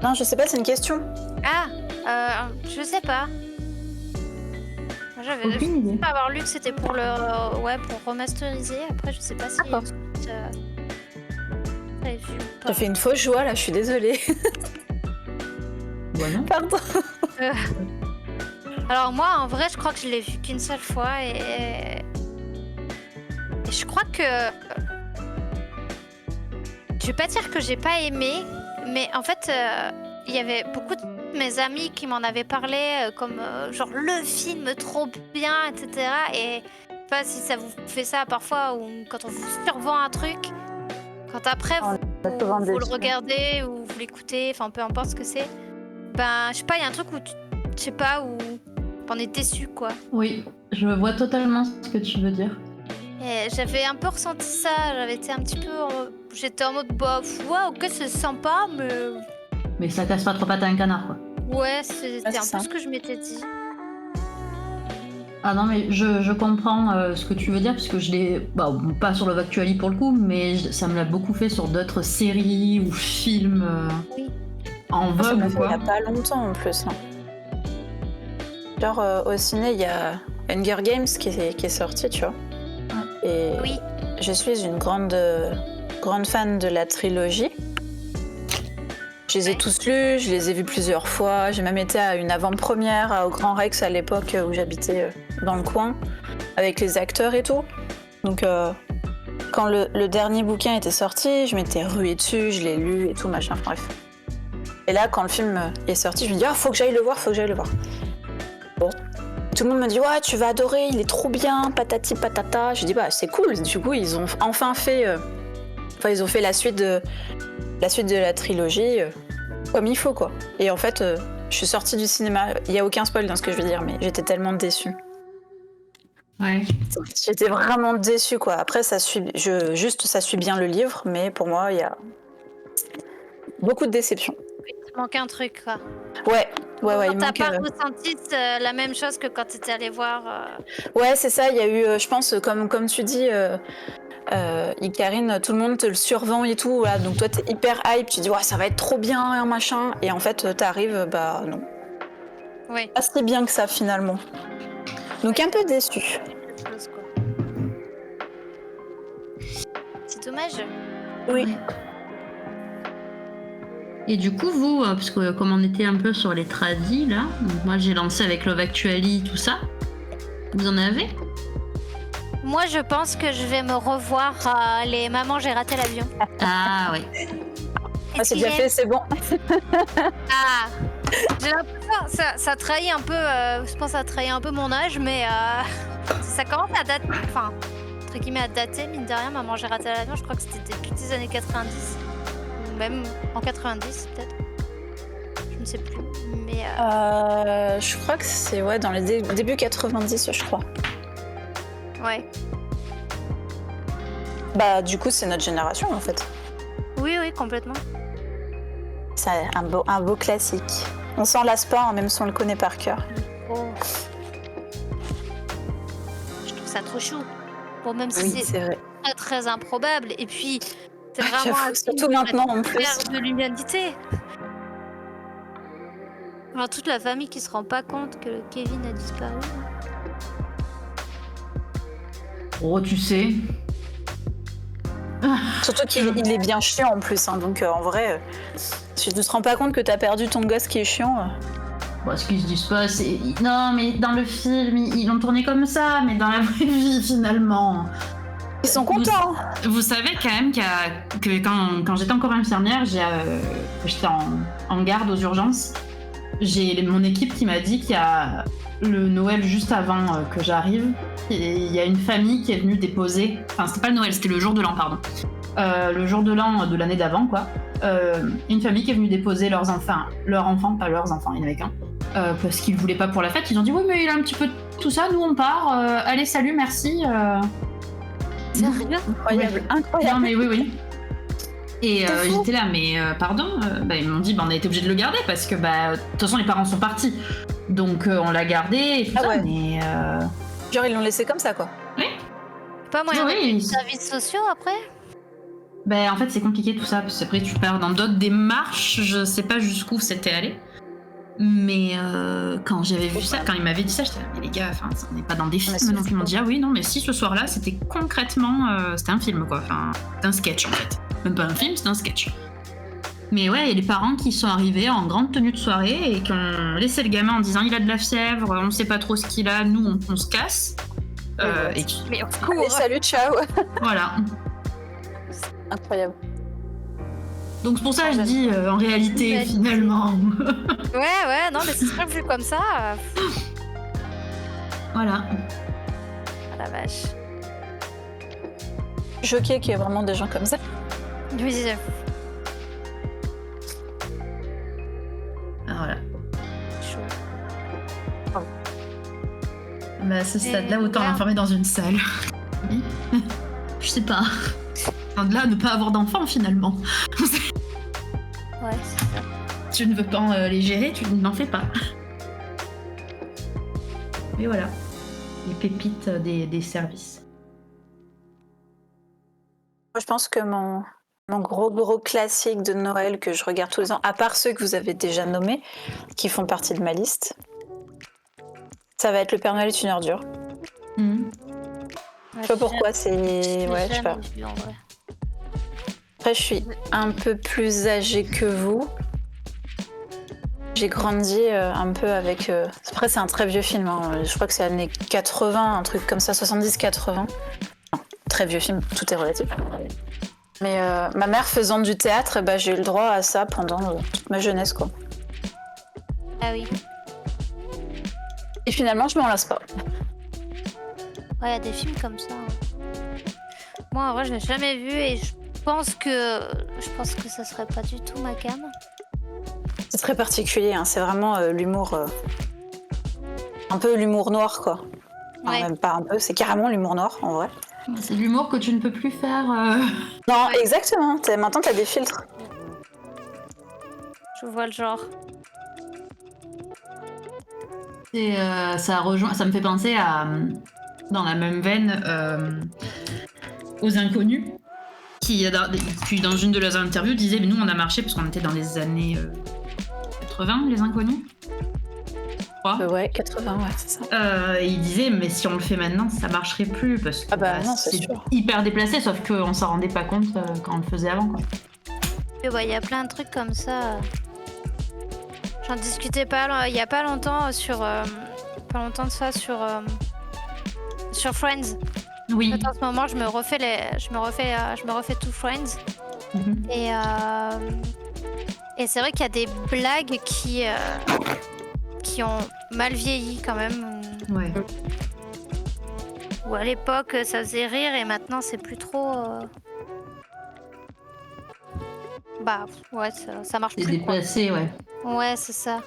Non, je sais pas, c'est une question. Ah, je sais pas. J'avais Aucune idée. pas avoir lu que c'était pour pour remasteriser. Après, je sais pas si D'accord. j'avais vu ou pas. J'ai fait une fausse joie là, je suis désolée. Ouais, non. Pardon. Alors moi, en vrai, je crois que je l'ai vu qu'une seule fois et je crois que je vais pas dire que j'ai pas aimé, mais en fait, il y avait beaucoup de mes amis qui m'en avaient parlé comme genre le film trop bien, etc. Et je sais pas si ça vous fait ça parfois ou quand on vous survend un truc, quand après souvent vous le déçu. regardez ou vous l'écoutez, enfin peu importe ce que c'est, ben je sais pas, il y a un truc où je sais pas, où on est déçu quoi. Oui, je vois totalement ce que tu veux dire. Et j'avais un peu ressenti ça, j'avais été un petit peu. J'étais en mode bof, ouais, ok, c'est sympa, mais. Mais ça casse pas trop pattes à un canard, quoi. Ouais, c'était c'est un ça. peu ce que je m'étais dit. Ah non, mais je comprends ce que tu veux dire, parce que je l'ai. Pas sur Love Actually pour le coup, mais ça me l'a beaucoup fait sur d'autres séries ou films Oui. en Ça vogue m'a ou fait il quoi. y a pas longtemps en plus. Hein. Genre au ciné, il y a Hunger Games qui est sorti, tu vois. Et Oui. je suis une grande fan de la trilogie. Je les ai tous lus, je les ai vus plusieurs fois. J'ai même été à une avant-première au Grand Rex à l'époque où j'habitais dans le coin, avec les acteurs et tout. Donc quand le dernier bouquin était sorti, je m'étais ruée dessus, je l'ai lu et tout, machin, bref. Et là, quand le film est sorti, je me dis « Ah, faut que j'aille le voir, faut que j'aille le voir ». Bon. Tout le monde me dit « Ouais, tu vas adorer, il est trop bien, patati patata ». Je dis « Bah, c'est cool ». Du coup, ils ont enfin fait... ils ont fait la suite de la trilogie comme il faut, quoi. Et en fait, je suis sortie du cinéma. Il n'y a aucun spoil dans ce que je veux dire, mais j'étais tellement déçue. Ouais. J'étais vraiment déçue, quoi. Après, ça suit bien le livre, mais pour moi, il y a beaucoup de déception. Il manque un truc, quoi. Ouais, il T'as manque... pas ressenti la même chose que quand t'étais allé voir. Ouais, c'est ça, il y a eu, je pense, comme tu dis... Icarine, tout le monde te le survend et tout, voilà. Donc toi t'es hyper hype, tu dis ouais ça va être trop bien, un machin, et en fait t'arrives, bah non, Oui. pas si bien que ça finalement. Donc un peu déçu. C'est dommage. Oui. Et du coup, vous, parce que comme on était un peu sur les tradis là, donc moi j'ai lancé avec Love Actually, tout ça. Vous en avez? Moi, je pense que je vais me revoir les Maman, j'ai raté l'avion. Ah ouais. Ah, c'est déjà fait, c'est bon. Ah, J'ai l'impression, ça trahit un peu, je pense que ça trahit un peu mon âge, mais ça commence à dater, enfin, entre guillemets à dater, mine de rien, Maman j'ai raté l'avion, je crois que c'était depuis les années 90, ou même en 90 peut-être, je ne sais plus, mais Je crois que c'est dans les début 90, je crois. ouais. Bah du coup c'est notre génération en fait. Oui, complètement. C'est un beau classique. On s'en lasse pas, hein, même si on le connaît par cœur. Oh. Je trouve ça trop chou. Bon, même si Oui, c'est c'est vrai. très très improbable, et puis c'est vraiment un film surtout qui maintenant va en plus. faire de l'humanité. Enfin, toute la famille qui se rend pas compte que Kevin a disparu. Oh, tu sais. Surtout qu'il est bien chiant en plus, hein, donc en vrai, si tu te rends pas compte que t'as perdu ton gosse qui est chiant. Bon, ce qu'ils se disent pas, c'est. Non, mais dans le film, ils l'ont tourné comme ça, mais dans la vraie vie, finalement. Ils sont contents. Vous savez quand même que quand j'étais encore infirmière, j'étais en garde aux urgences. J'ai mon équipe qui m'a dit qu'il y a le Noël juste avant que j'arrive, il y a une famille qui est venue déposer. Enfin, c'était pas le Noël, c'était le jour de l'an, pardon. Le jour de l'an de l'année d'avant, quoi. Une famille qui est venue déposer leurs enfants, pas leurs enfants, il n'y en avait qu'un. Parce qu'ils voulaient pas pour la fête. Ils ont dit oui, mais il a un petit peu tout ça, nous on part. Allez, salut, merci. Sérieux ? Incroyable, incroyable. Non, mais oui. Et j'étais là, mais pardon, ils m'ont dit on a été obligé de le garder parce que de toute façon les parents sont partis. Donc on l'a gardé et tout ça, ouais. mais. Genre ils l'ont laissé comme ça quoi. Oui. Pas moyen Oui, de services sociaux après ? En fait c'est compliqué tout ça, parce qu'après tu pars dans d'autres démarches, je sais pas jusqu'où c'était allé. Mais quand j'avais vu ça, quand il m'avait dit ça, j'étais là, mais les gars, on n'est pas dans des films. Donc ils m'ont dit ah oui, non, mais si ce soir-là c'était concrètement, c'était un film quoi, c'était un sketch en fait. Même pas un film, c'était un sketch. Mais ouais, il y a les parents qui sont arrivés en grande tenue de soirée et qui ont laissé le gamin en disant il a de la fièvre, on sait pas trop ce qu'il a, nous on se casse. Et Mais au Allez, secours ! salut, ciao. voilà. Incroyable. Donc c'est pour ça que je dis en réalité finalement. Ouais, non, mais c'est vrai que vu comme ça, Voilà. ah la vache. Choquée qu'il y ait vraiment des gens comme ça. Oui, Voilà. chaud. À ce stade-là, autant voilà. l'enfermer dans une salle. Oui. Je sais pas. De là, ne pas avoir d'enfants finalement. Ouais, c'est ça. Tu ne veux pas les gérer, tu n'en fais pas. Mais voilà. Les pépites des services. Moi, je pense que mon gros classique de Noël que je regarde tous les ans, à part ceux que vous avez déjà nommés, qui font partie de ma liste, ça va être Le Père Noël est une ordure. Mmh. Je sais pas pourquoi, c'est... Ouais, je sais pas. Après, je suis un peu plus âgée que vous. J'ai grandi un peu avec... Après, c'est un très vieux film. Hein. Je crois que c'est années 80, un truc comme ça, 70-80. Non, très vieux film, tout est relatif. Mais ma mère faisant du théâtre, j'ai eu le droit à ça pendant toute ma jeunesse, quoi. Ah oui. Et finalement, je m'en lasse pas. Ouais, il y a des films comme ça. Moi, en vrai, je l'ai jamais vu et je pense que ça serait pas du tout ma cam. C'est très particulier, hein. C'est vraiment l'humour... un peu l'humour noir, quoi. Enfin, Ouais. même pas un peu, c'est carrément l'humour noir, en vrai. C'est de l'humour que tu ne peux plus faire. Non, exactement. Maintenant, t'as des filtres. Je vois le genre. Et ça me fait penser à, dans la même veine, aux Inconnus, qui dans une de leurs interviews disait mais nous on a marché parce qu'on était dans les années 80, les Inconnus. Ouais, 80, ouais, c'est ça. Et il disait mais si on le fait maintenant ça marcherait plus parce que non, c'est sûr. hyper déplacé, sauf qu'on s'en rendait pas compte quand on le faisait avant, quoi. Et ouais, il y a plein de trucs comme ça. J'en discutais il y a pas longtemps de ça sur Friends. Oui. En ce moment, je me refais tout Friends. Mhm. Et c'est vrai qu'il y a des blagues qui ont mal vieilli quand même. Ouais. Ou à l'époque, ça faisait rire et maintenant, c'est plus trop. Bah, ouais, ça marche C'est plus. Quoi. déplacé, ouais. Ouais, c'est ça.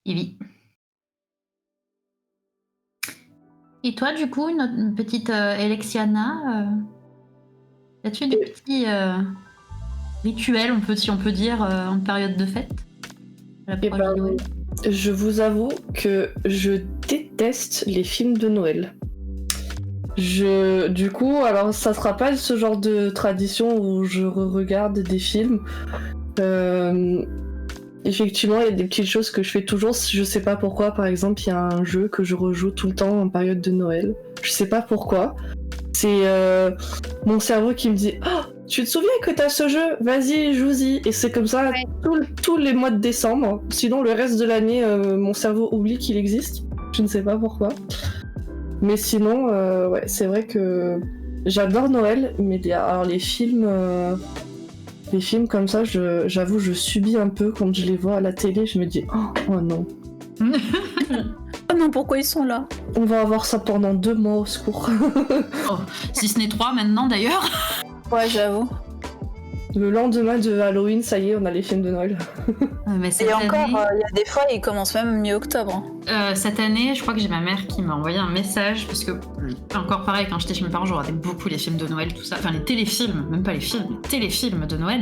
Ivy. Et toi, du coup, une petite Alexiana, as-tu des petits rituels, si on peut dire, en période de fête à l'approche de Noël? Je vous avoue que je déteste les films de Noël. Du coup, alors ça sera pas ce genre de tradition où je regarde des films. Effectivement, il y a des petites choses que je fais toujours. Je sais pas pourquoi, par exemple, il y a un jeu que je rejoue tout le temps en période de Noël. Je sais pas pourquoi. C'est mon cerveau qui me dit « Oh, tu te souviens que t'as ce jeu? Vas-y, joue-y !» Et c'est comme ça tous les mois de décembre. Sinon, le reste de l'année, mon cerveau oublie qu'il existe. Je ne sais pas pourquoi. Mais sinon, ouais, c'est vrai que j'adore Noël, mais alors les films comme ça, j'avoue, je subis un peu quand je les vois à la télé. Je me dis oh non. Oh non, pourquoi ils sont là? On va avoir ça pendant 2 mois, au secours. Oh, si ce n'est 3 maintenant d'ailleurs. Ouais, j'avoue. Le lendemain de Halloween, ça y est, on a les films de Noël. Mais Et encore, il y a des fois, ils commencent même mi-octobre. Cette année, je crois que j'ai ma mère qui m'a envoyé un message, parce que, encore pareil, quand j'étais chez mes parents, je regardais beaucoup les films de Noël, tout ça. Enfin, les téléfilms, même pas les films, les téléfilms de Noël.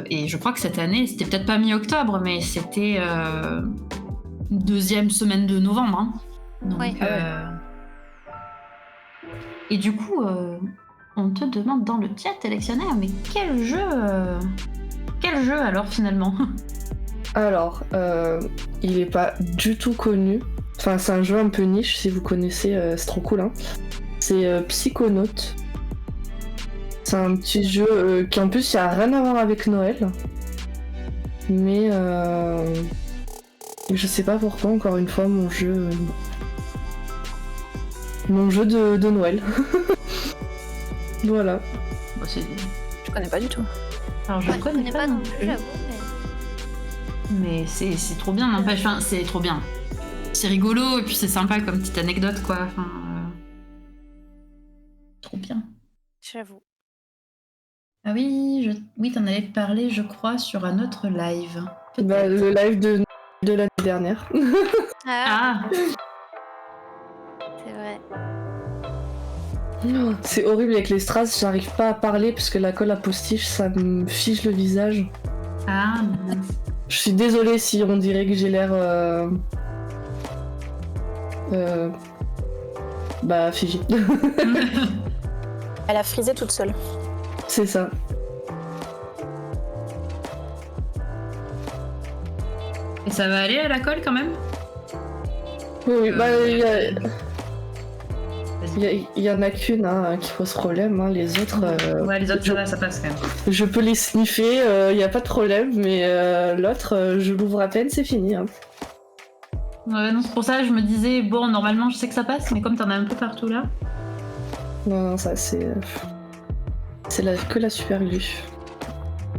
Et je crois que cette année, c'était peut-être pas mi-octobre, mais c'était deuxième semaine de novembre. Hein. Donc, Oui. Et du coup, on te demande dans le chat, Alexiana, mais quel jeu alors finalement? Alors, il est pas du tout connu. Enfin, c'est un jeu un peu niche, si vous connaissez, c'est trop cool. Hein. C'est Psychonaut. C'est un petit jeu qui en plus, il a rien à voir avec Noël. Mais je sais pas pourquoi, encore une fois, mon jeu de Noël. Voilà. Bon, Je connais pas du tout. alors je connais pas non plus, j'avoue. mais c'est trop bien, n'empêche. Enfin, c'est trop bien. C'est rigolo et puis c'est sympa comme petite anecdote, quoi. Enfin, trop bien. J'avoue. Ah oui, oui, t'en avais parlé, je crois, sur un autre live. Bah, le live de l'année dernière. Ah, Ah, c'est vrai. Oh, c'est horrible avec les strass, j'arrive pas à parler parce que la colle à postiche, ça me fige le visage. ah, mince. Je suis désolée si on dirait que j'ai l'air bah figée. Elle a frisé toute seule. C'est ça. Et ça va aller à la colle quand même? Oui, bah il Vas-y. y en a qu'une hein, qui pose problème, hein. Les autres, Ouais, les autres, ça passe quand même. je peux les sniffer, y a pas de problème, mais l'autre, je l'ouvre à peine, c'est fini. Hein. Ouais, non, c'est pour ça que je me disais, bon, normalement, je sais que ça passe, mais comme t'en as un peu partout là. Non, ça c'est que la super glue.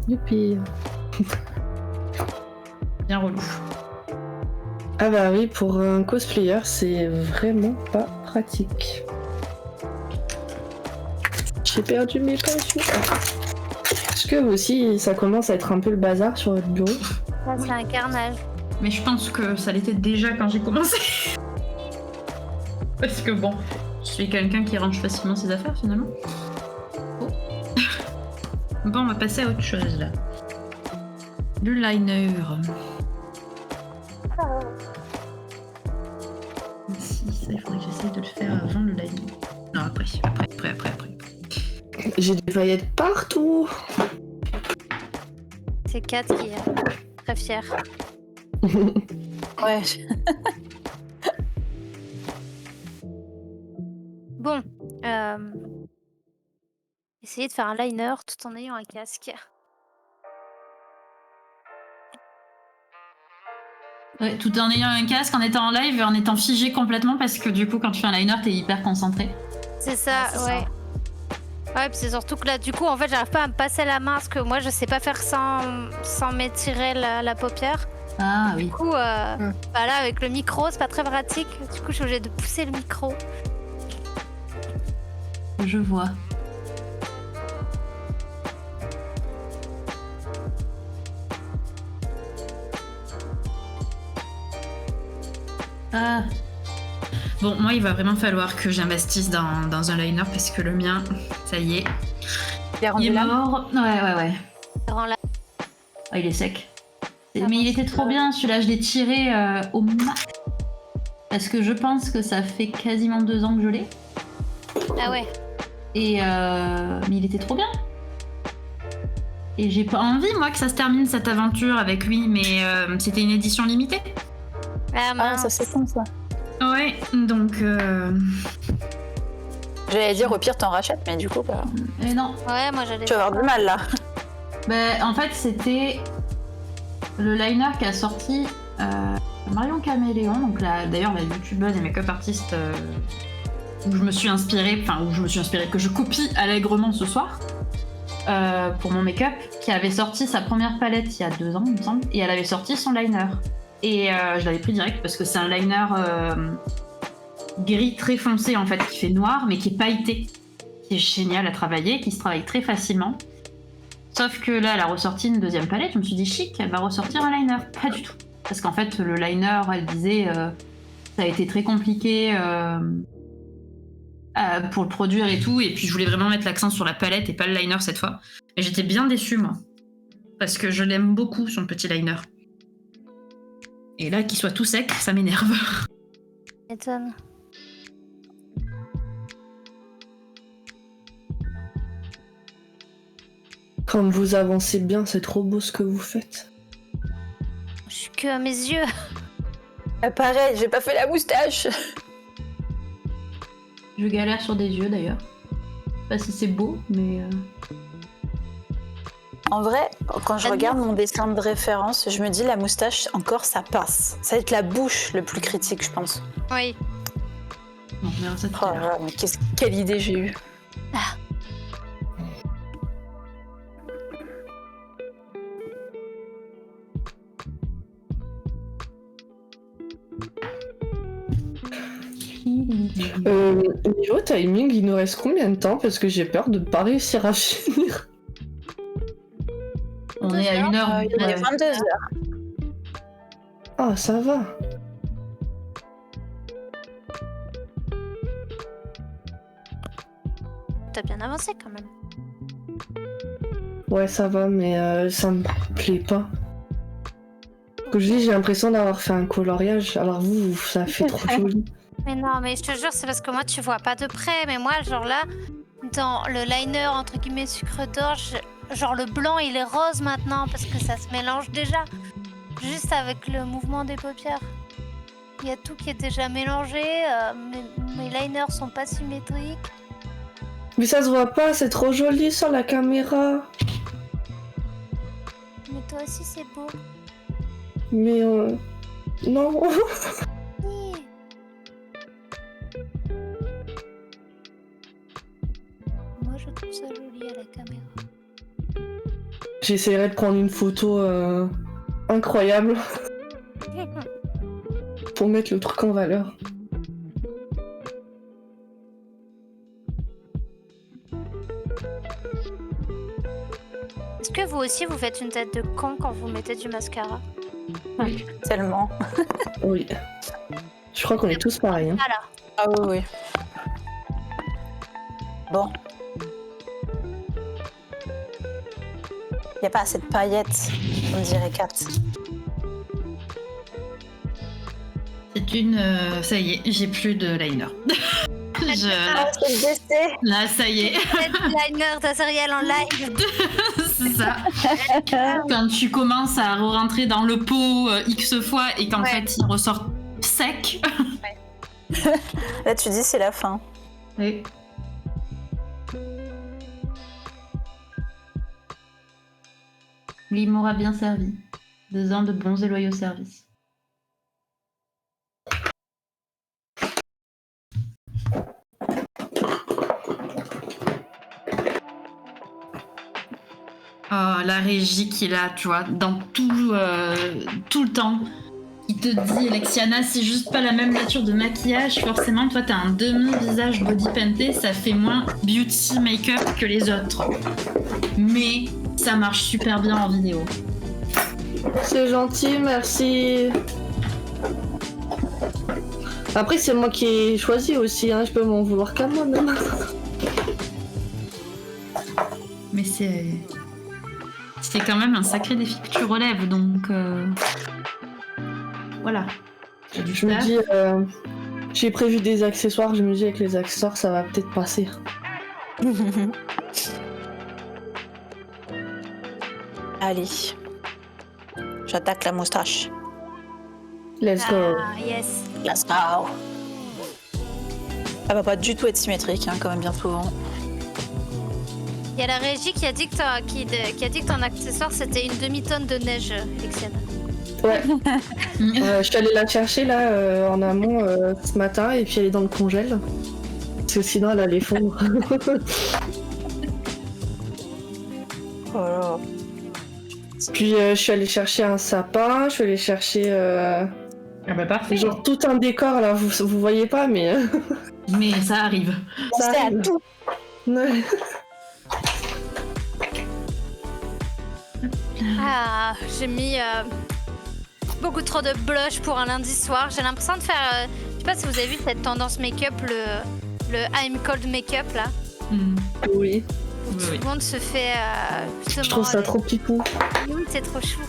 Youpi. Bien relou. Ah bah oui, pour un cosplayer, c'est vraiment pas pratique. J'ai perdu mes pinceaux. Est-ce que vous aussi, ça commence à être un peu le bazar sur votre bureau? Ça, c'est un carnage. Mais je pense que ça l'était déjà quand j'ai commencé. Parce que bon, je suis quelqu'un qui range facilement ses affaires finalement. Oh. Bon, on va passer à autre chose là. Le liner. Si, ça, il faudrait que j'essaye de le faire avant le liner. Non, après. J'ai des paillettes partout. C'est Kat qui est très fière. Ouais. Bon, essayez de faire un liner tout en ayant un casque. Ouais, tout en ayant un casque, en étant en live et en étant figé complètement parce que du coup, quand tu fais un liner, t'es hyper concentré. C'est ça, c'est ouais. ça. Ouais, puis c'est surtout que là, du coup, en fait, j'arrive pas à me passer la main parce que moi, je sais pas faire sans m'étirer la paupière. Ah oui. Du coup, bah là, avec le micro, c'est pas très pratique. Du coup, je suis obligée de pousser le micro. Je vois. Ah. Bon, moi, il va vraiment falloir que j'investisse dans un liner parce que le mien, ça y est, il est mort. Ouais. Rends la- Ah, il est sec. Ah Mais bon, il était trop bien, celui-là, je l'ai tiré au max. Parce que je pense que ça fait quasiment 2 ans que je l'ai. Ah ouais. Et mais il était trop bien. Et j'ai pas envie, moi, que ça se termine cette aventure avec lui, mais c'était une édition limitée. Ah, Ah, mince. ça c'est con ça. Ouais, donc. J'allais dire au pire t'en rachètes, mais du coup, bah, Et non. Ouais, moi j'allais. tu vas avoir du mal là. Bah, en fait, c'était le liner qui a sorti Marion Caméléon, donc d'ailleurs la youtubeuse et make-up artiste où je me suis inspirée, que je copie allègrement ce soir pour mon make-up, qui avait sorti sa première palette il y a 2 ans, il me semble, et elle avait sorti son liner. Et je l'avais pris direct parce que c'est un liner gris très foncé en fait, qui fait noir mais qui est pailleté, qui est génial à travailler, qui se travaille très facilement. Sauf que là, elle a ressorti une deuxième palette. Je me suis dit, chic, elle va ressortir un liner. Pas du tout. Parce qu'en fait, le liner, elle disait, ça a été très compliqué pour le produire et tout. Et puis, je voulais vraiment mettre l'accent sur la palette et pas le liner cette fois. Et j'étais bien déçue, moi. Parce que je l'aime beaucoup, son petit liner. Et là, qu'il soit tout sec, ça m'énerve. M'étonne. Quand vous avancez bien, c'est trop beau ce que vous faites. Je suis que à mes yeux. Ah, pareil, j'ai pas fait la moustache. Je galère sur des yeux, d'ailleurs. Je sais pas si c'est beau, mais... En vrai, quand je regarde mon dessin de référence, je me dis la moustache, encore ça passe. Ça va être la bouche le plus critique, je pense. Oui. Bon, on verra ça tout Oh à là l'heure. là, mais quelle idée j'ai eue. Niveau timing, il nous reste combien de temps? Parce que j'ai peur de pas réussir à finir. On est à 1h. Il est 22h. Ah, ça va. T'as bien avancé quand même. Ouais, ça va, mais ça me plaît pas. Comme je dis, j'ai l'impression d'avoir fait un coloriage. Alors vous, ça fait trop joli. Mais non, mais je te jure, c'est parce que moi, tu vois pas de près. Mais moi, genre là, dans le liner, entre guillemets, sucre d'orge, genre le blanc, il est rose maintenant parce que ça se mélange déjà. Juste avec le mouvement des paupières. Il y a tout qui est déjà mélangé. Mes liners sont pas symétriques. Mais ça se voit pas, c'est trop joli sur la caméra. Mais toi aussi, c'est beau. Mais non. Oui. Moi, je trouve ça joli à la caméra. J'essaierai de prendre une photo incroyable pour mettre le truc en valeur. Est-ce que vous aussi, vous faites une tête de con quand vous mettez du mascara? Tellement. Oui. Je crois qu'on est tous pareils. Hein. Voilà. Ah oui, oui. Bon. Il n'y a pas assez de paillettes, on dirait Kat. C'est une... ça y est, j'ai plus de liner. Ah, c'est le décès. Là, ça y est. Liner, ta série en live. C'est ça. Quand tu commences à rentrer dans le pot X fois et qu'en fait il ressort sec. Là, tu dis c'est la fin. Oui. Il m'aura bien servi. 2 ans de bons et loyaux services. La régie qu'il a, tu vois, dans tout le temps. Il te dit, Lexiana, c'est juste pas la même nature de maquillage. Forcément, toi, t'as un demi-visage body painté, ça fait moins beauty make-up que les autres. Mais ça marche super bien en vidéo. C'est gentil, merci. Après, c'est moi qui ai choisi aussi, hein. Je peux m'en vouloir qu'à moi-même. Mais c'est quand même un sacré défi que tu relèves, donc voilà. Je me dis, j'ai prévu des accessoires, je me dis avec les accessoires ça va peut-être passer. Allez, j'attaque la moustache. Let's go. Ah, yes. Let's go. Ça va pas du tout être symétrique, hein, quand même bien souvent. Il y a la régie qui a dit que ton accessoire c'était une demi-tonne de neige, Lexiana. Ouais. Je suis allée la chercher là en amont ce matin et puis elle est dans le congèle. Parce que sinon elle allait fondre. Oh. Puis je suis allée chercher un sapin, je suis allée chercher Ah bah parfait. genre tout un décor là, vous voyez pas mais Mais ça arrive. ça C'est à arrive. tout. Ouais. Ah, j'ai mis beaucoup trop de blush pour un lundi soir. J'ai l'impression de faire. Je sais pas si vous avez vu cette tendance make-up, le I'm cold make-up là. Oui. Où tout le monde se fait justement. Je trouve ça trop pipou. Oui, c'est trop chou.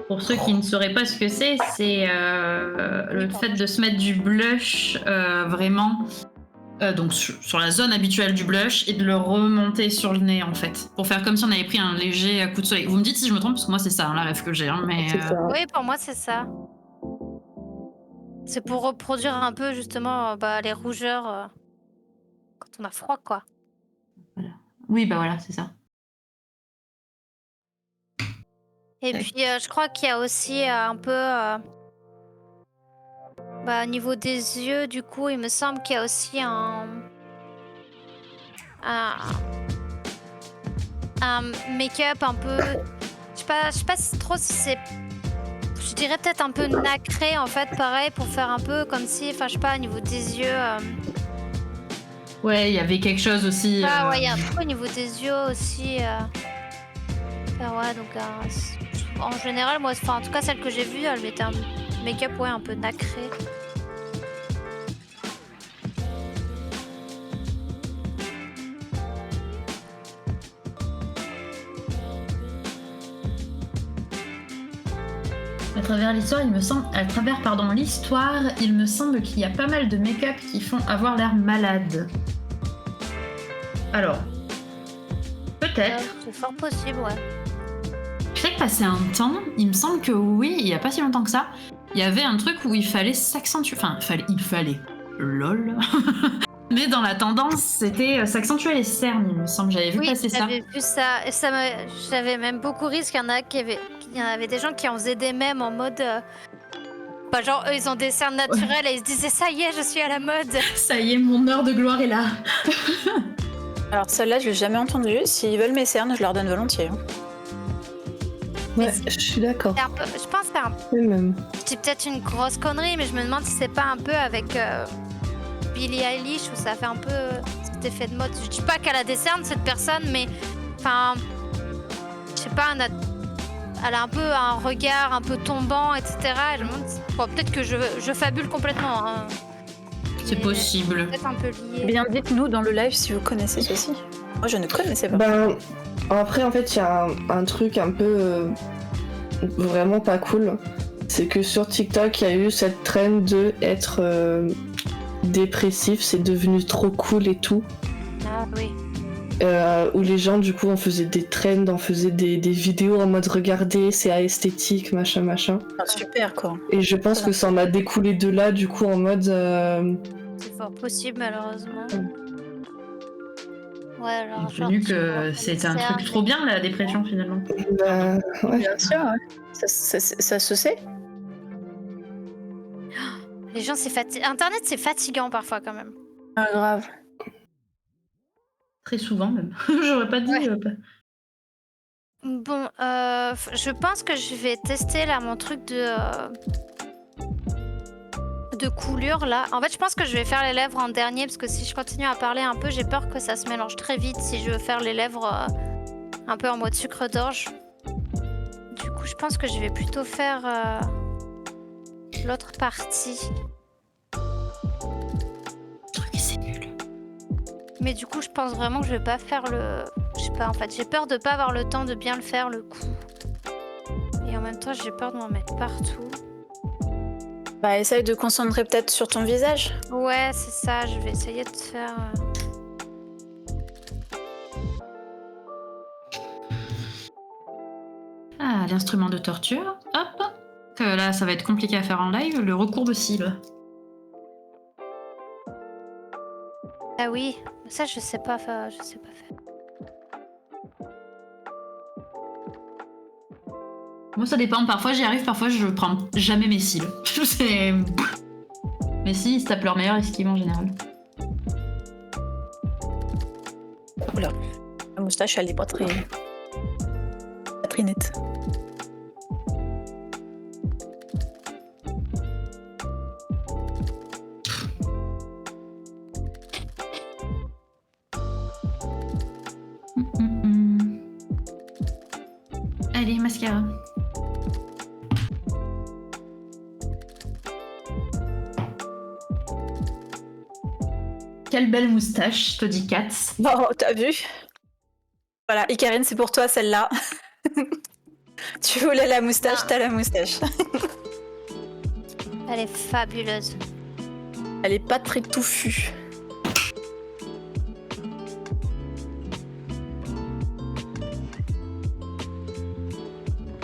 Pour ceux qui ne sauraient pas ce que c'est le fait de se mettre du blush vraiment donc sur la zone habituelle du blush et de le remonter sur le nez en fait. Pour faire comme si on avait pris un léger coup de soleil. Vous me dites si je me trompe parce que moi c'est ça la rêve que j'ai. Hein, mais, C'est ça. Oui, pour moi c'est ça. C'est pour reproduire un peu justement les rougeurs quand on a froid quoi. Voilà. Oui bah voilà c'est ça. Et puis je crois qu'il y a aussi un peu au niveau des yeux, du coup, il me semble qu'il y a aussi un make-up un peu. Je sais pas trop si c'est. Je dirais peut-être un peu nacré en fait, pareil, pour faire un peu comme si, enfin je sais pas, au niveau des yeux. Ouais, il y avait quelque chose aussi. Ah ouais, il y a un truc au niveau des yeux aussi. Ouais, donc en général, moi, en tout cas celle que j'ai vue, elle mettait un make-up un peu nacré. À travers l'histoire, il me semble qu'il y a pas mal de make-up qui font avoir l'air malade. Alors, peut-être. C'est fort possible, ouais. Je sais que passé un temps, il me semble que oui, il y a pas si longtemps que ça, il y avait un truc où il fallait s'accentuer. Enfin, il fallait. Lol. Mais dans la tendance, c'était s'accentuer les cernes, il me semble. J'avais vu passer ça. Oui, j'avais vu ça. Et j'avais même beaucoup ri, parce qu'il y en avait des gens qui en faisaient des mèmes en mode. Genre, eux, ils ont des cernes naturelles et ils se disaient ça y est, je suis à la mode. Ça y est, mon heure de gloire est là. Alors celle-là, je l'ai jamais entendue. S'ils veulent mes cernes, je leur donne volontiers. Ouais, je suis d'accord. Je pense que c'est un. C'est même. C'est peut-être une grosse connerie, mais je me demande si c'est pas un peu avec Billie Eilish où ça fait un peu cet effet de mode. Je dis pas qu'elle a des cernes cette personne, mais enfin, je sais pas, elle a un peu un regard un peu tombant, etc. Et je me demande, peut-être que je fabule complètement. Hein. C'est possible. Peut-être un peu lié. Bien, dites-nous dans le live si vous connaissez ceci. Moi, je ne connaissais pas. Ben, après, en fait, il y a un truc un peu vraiment pas cool. C'est que sur TikTok, il y a eu cette trend de être dépressif. C'est devenu trop cool et tout. Ah oui. Où les gens, du coup, on faisait des trends, on faisait des vidéos en mode regardez, c'est esthétique, machin. Ah, super, quoi. Et je pense que ça en a découlé de là, du coup, en mode. C'est fort possible, malheureusement. Ouais, alors. J'ai vu que c'était un truc trop bien, la dépression, finalement. Ouais. Bien sûr, ouais. Ça se sait. Les gens, Internet, c'est fatigant parfois quand même. Ah, grave. Très souvent même. J'aurais pas dit. Ouais. Bon, je pense que je vais tester là mon truc de coulure là. En fait, je pense que je vais faire les lèvres en dernier parce que si je continue à parler un peu, j'ai peur que ça se mélange très vite si je veux faire les lèvres un peu en mode sucre d'orge. Du coup, je pense que je vais plutôt faire l'autre partie. C'est nul. Mais du coup, je pense vraiment que je vais pas faire le... Je sais pas, en fait, j'ai peur de pas avoir le temps de bien le faire, le coup. Et en même temps, j'ai peur de m'en mettre partout. Bah, essaye de concentrer peut-être sur ton visage. Ouais, c'est ça, je vais essayer de faire... Ah, l'instrument de torture. Hop. Que là, ça va être compliqué à faire en live. Le recourbe-cils. Ah oui, ça je sais pas faire. Moi, ça dépend. Parfois, j'y arrive. Parfois, je prends jamais mes cils. C'est... Mais si, ils se tapent leur meilleur esquive en général. Oula. La moustache, elle est pas très nette. Allez, mascara. Quelle belle moustache, je te dis Kat. Oh, t'as vu? Voilà, Icarine, c'est pour toi celle-là. Tu voulais la moustache, t'as la moustache. Elle est fabuleuse. Elle est pas très touffue.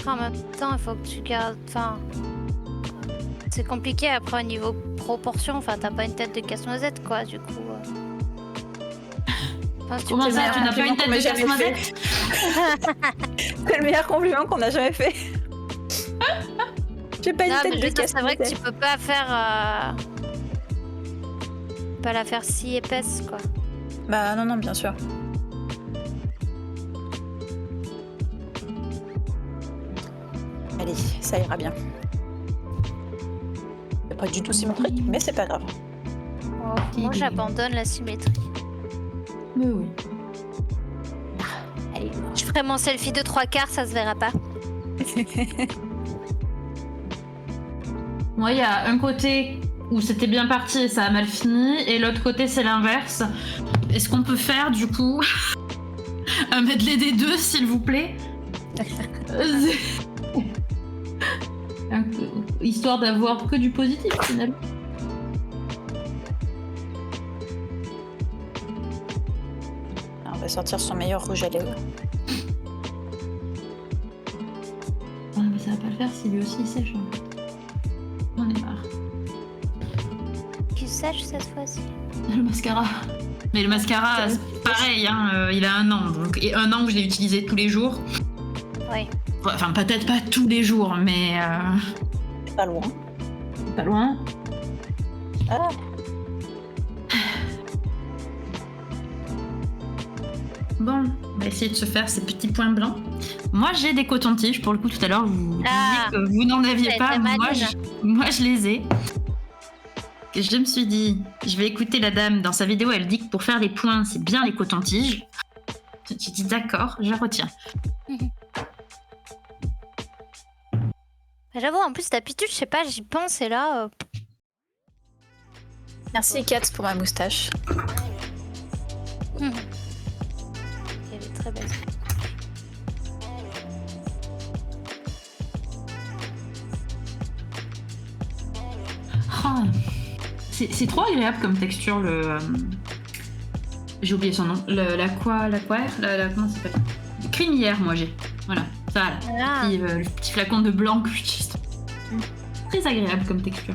En même temps, il faut que tu gardes... Enfin... C'est compliqué après au niveau proportion. Enfin, t'as pas une tête de casse-noisette, quoi, du coup... Enfin, si tu Comment peux ça, mettre tu un- n'as pas une tête de jamais casse-noisette? C'est le meilleur compliment qu'on a jamais fait. J'ai pas une Non, tête mais de je veux dire, c'est vrai que casse-noisette. tu peux pas faire... Pas la faire si épaisse, quoi. Bah non, bien sûr. Allez, ça ira bien. C'est pas du tout symétrique, mais c'est pas grave. Oh, moi, j'abandonne la symétrie. Mais oui. Allez, Je ferai mon selfie de 3/4, ça se verra pas. Moi, il y a un côté où c'était bien parti et ça a mal fini, et l'autre côté, c'est l'inverse. Est-ce qu'on peut faire, du coup, un medley des deux, s'il vous plaît? Histoire d'avoir que du positif, finalement. on va sortir son meilleur rouge à lèvres. Ah, mais ça va pas le faire si lui aussi il sèche. En fait. J'en ai marre. Qui sèche cette fois-ci. Le mascara. Mais le mascara, c'est pareil, hein, il a 1 an. Donc, et 1 an que je l'ai utilisé tous les jours. Oui. Enfin, peut-être pas tous les jours, mais Pas loin. pas loin. Ah. Bon, on va essayer de se faire ces petits points blancs. Moi, j'ai des cotons-tiges. Pour le coup, tout à l'heure, vous disiez que vous n'en aviez Ouais, pas. t'es Moi, maline. moi, je les ai. Et je me suis dit, je vais écouter la dame dans sa vidéo. Elle dit que pour faire les points, c'est bien les cotons-tiges. J'ai dit d'accord, je retiens. J'avoue, en plus, d'habitude, je sais pas, j'y pense et là... Merci Kat pour ma moustache. Elle est très belle. Oh, c'est trop agréable comme texture, le... J'ai oublié son nom. Comment ça s'appelle? Crémière, moi j'ai. Voilà, ça là. Ah. Le petit flacon de blanc que j'utilise. Très agréable comme texture.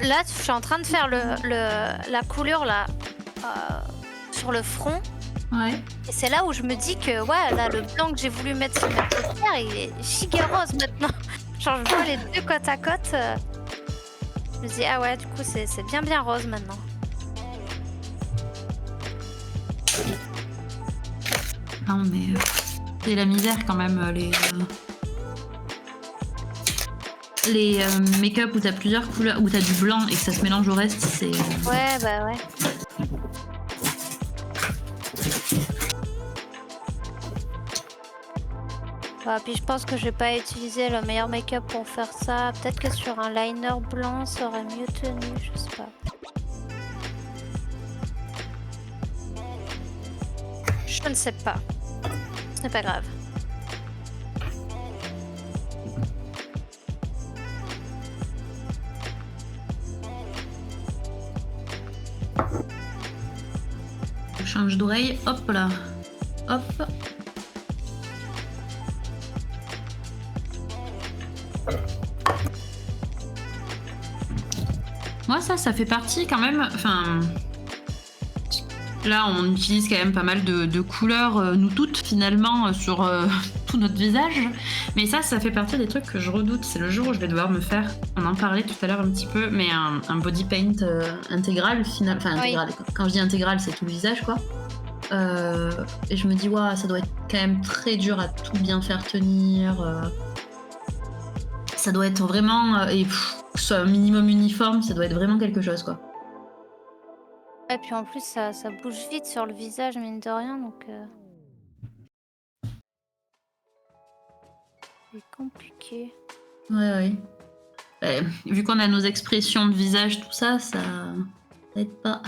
Là, je suis en train de faire la coulure là sur le front. Ouais. Et c'est là où je me dis que, ouais, là, le blanc que j'ai voulu mettre sur ma paupière, il est giga rose maintenant. Genre, je vois les deux côte à côte. Je me dis, ah ouais, du coup, c'est bien rose maintenant. Non, mais c'est la misère quand même, les make-up où t'as plusieurs couleurs, où t'as du blanc et que ça se mélange au reste, c'est... Ouais, bah ouais. Bah, puis je pense que je vais pas utiliser le meilleur make-up pour faire ça. Peut-être que sur un liner blanc, ça aurait mieux tenu, je sais pas. Je ne sais pas. Ce n'est pas grave. Je change d'oreille, hop là. Hop. Moi, ça fait partie quand même. Enfin, là, on utilise quand même pas mal de couleurs, nous toutes finalement, sur tout notre visage. Mais ça fait partie des trucs que je redoute. C'est le jour où je vais devoir me faire. On en parlait tout à l'heure un petit peu, mais un body paint intégral, final. Enfin, intégral. Oui. Quand je dis intégral, c'est tout le visage, quoi. Et je me dis, waouh, ça doit être quand même très dur à tout bien faire tenir. Ça doit être vraiment. Que ce soit un minimum uniforme, ça doit être vraiment quelque chose, quoi. Et puis en plus, ça bouge vite sur le visage, mine de rien, donc... C'est compliqué. Ouais. Vu qu'on a nos expressions de visage, tout ça, ça aide pas.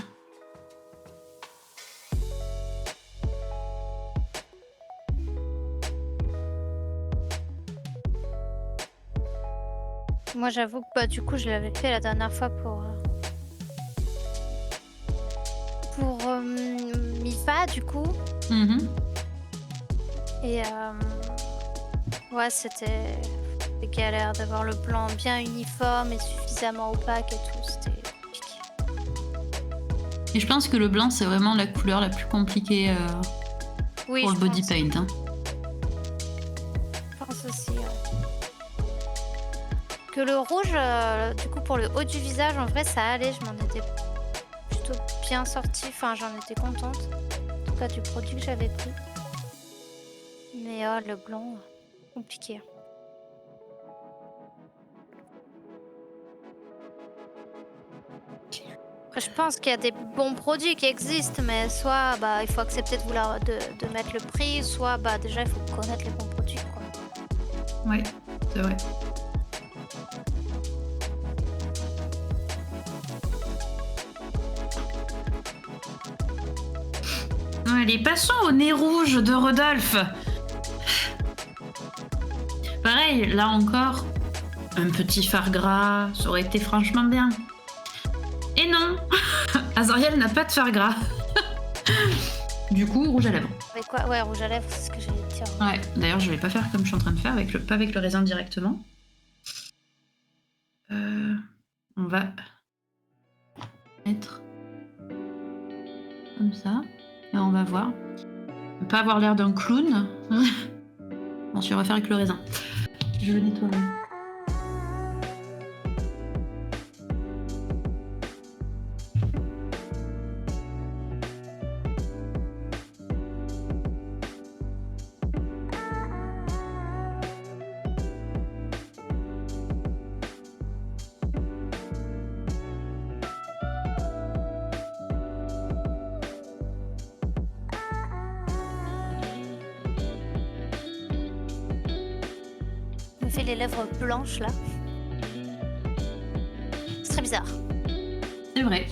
Moi, j'avoue que bah, du coup, je l'avais fait la dernière fois pour Mifa, du coup. Mm-hmm. Et ouais, c'était galère d'avoir le blanc bien uniforme et suffisamment opaque et tout. C'était compliqué. Et je pense que le blanc, c'est vraiment la couleur la plus compliquée oui, pour le body paint. Hein. Je pense aussi. Que le rouge, du coup, pour le haut du visage, en vrai, ça allait. Je m'en étais plutôt bien sortie. Enfin, j'en étais contente. En tout cas, du produit que j'avais pris. Mais le blanc, compliqué. Après, je pense qu'il y a des bons produits qui existent, mais soit bah, il faut accepter de mettre le prix, soit bah, déjà il faut connaître les bons produits, quoi. Oui, c'est vrai. Allez, passons au nez rouge de Rodolphe. Pareil, là encore, un petit fard gras, ça aurait été franchement bien. Et non, Azoriel n'a pas de fard gras. Du coup, rouge à lèvres. Avec quoi? Ouais, rouge à lèvres, c'est ce que j'allais dire. Ouais, d'ailleurs, je vais pas faire comme je suis en train de faire, pas avec le raisin directement. On va mettre comme ça. Et on va voir. On peut pas avoir l'air d'un clown. Bon, si on va faire avec le raisin. Je le nettoie. Fait les lèvres blanches là. C'est très bizarre. C'est vrai.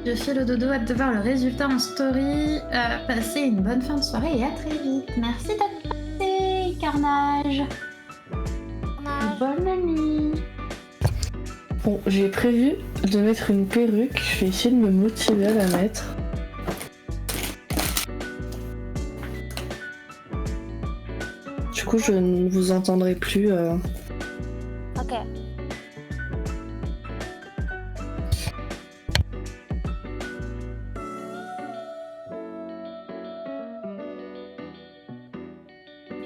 Je fais le dodo, hâte de voir le résultat en story. Passez une bonne fin de soirée et à très vite. Merci d'être passé, Carnage. Bonne nuit. Bon, j'ai prévu de mettre une perruque. Je vais essayer de me motiver à la mettre. Du coup, je ne vous entendrai plus. Ok.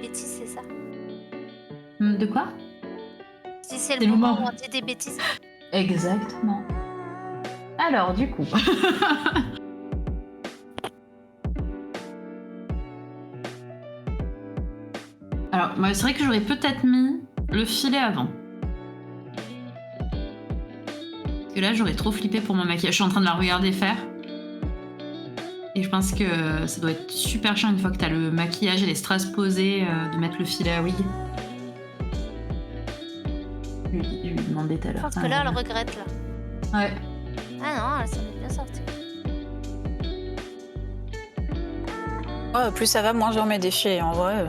bêtises, c'est ça? De quoi? Si c'est C'est le le moment moment. où on dit des bêtises. Exactement. Alors, du coup. Alors, moi, c'est vrai que j'aurais peut-être mis le filet avant. Parce que là, j'aurais trop flippé pour mon maquillage. Je suis en train de la regarder faire. Et je pense que ça doit être super chiant une fois que t'as le maquillage et les strass posés, de mettre le filet à wig. Je lui demandais tout à Je l'heure. pense que là, elle regrette, là. Ouais. Ah non, elle s'en est bien sortie. Ouais, plus ça va, moins j'en mets des filets. En vrai,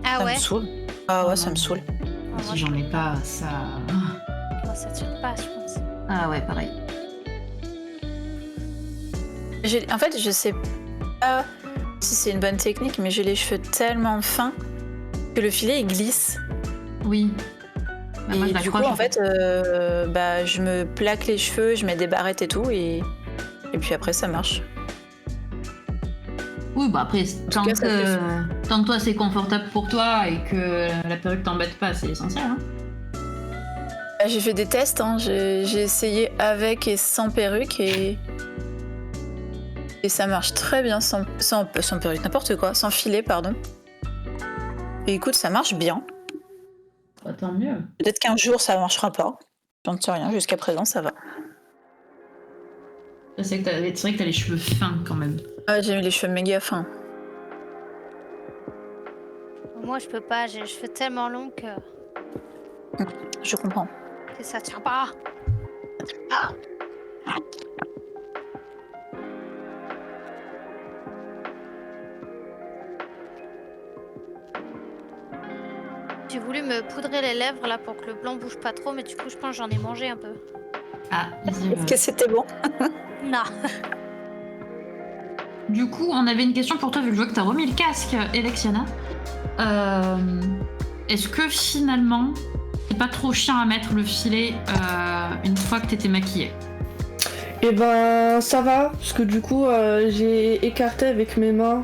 Ah ça ouais? me saoule. Ah ouais, Oh ça non. me saoule. Si j'en ai pas, ça. Moi, ça tire pas, je pense. Ah ouais, pareil. En fait, je sais pas si c'est une bonne technique, mais j'ai les cheveux tellement fins que le filet il glisse. Oui. Bah, moi, Et je du coup, l'accroche, en fait, je me plaque les cheveux, je mets des barrettes et tout, et puis après, ça marche. Oui, bah après, tant cas, ça que toi c'est confortable pour toi et que la perruque t'embête pas, c'est essentiel. Hein. J'ai fait des tests, hein. J'ai essayé avec et sans perruque, et ça marche très bien sans perruque, n'importe quoi, sans filet, pardon. Et écoute, ça marche bien. Bah, tant mieux. Peut-être qu'un jour, ça marchera pas. J'en sais rien, jusqu'à présent, ça va. C'est vrai que t'as les cheveux fins quand même. Ah, j'ai mis les cheveux méga fins. Moi, je peux pas, j'ai les cheveux tellement longs que Je comprends. ça tient pas. J'ai voulu me poudrer les lèvres là pour que le blanc bouge pas trop, mais du coup, je pense que j'en ai mangé un peu. Ah, easy. Est-ce que c'était bon? Non. Du coup, on avait une question pour toi, vu que je vois que t'as remis le casque, Elexiana. Est-ce que finalement, c'est pas trop chiant à mettre le filet une fois que t'étais maquillée? Et ben ça va, parce que du coup j'ai écarté avec mes mains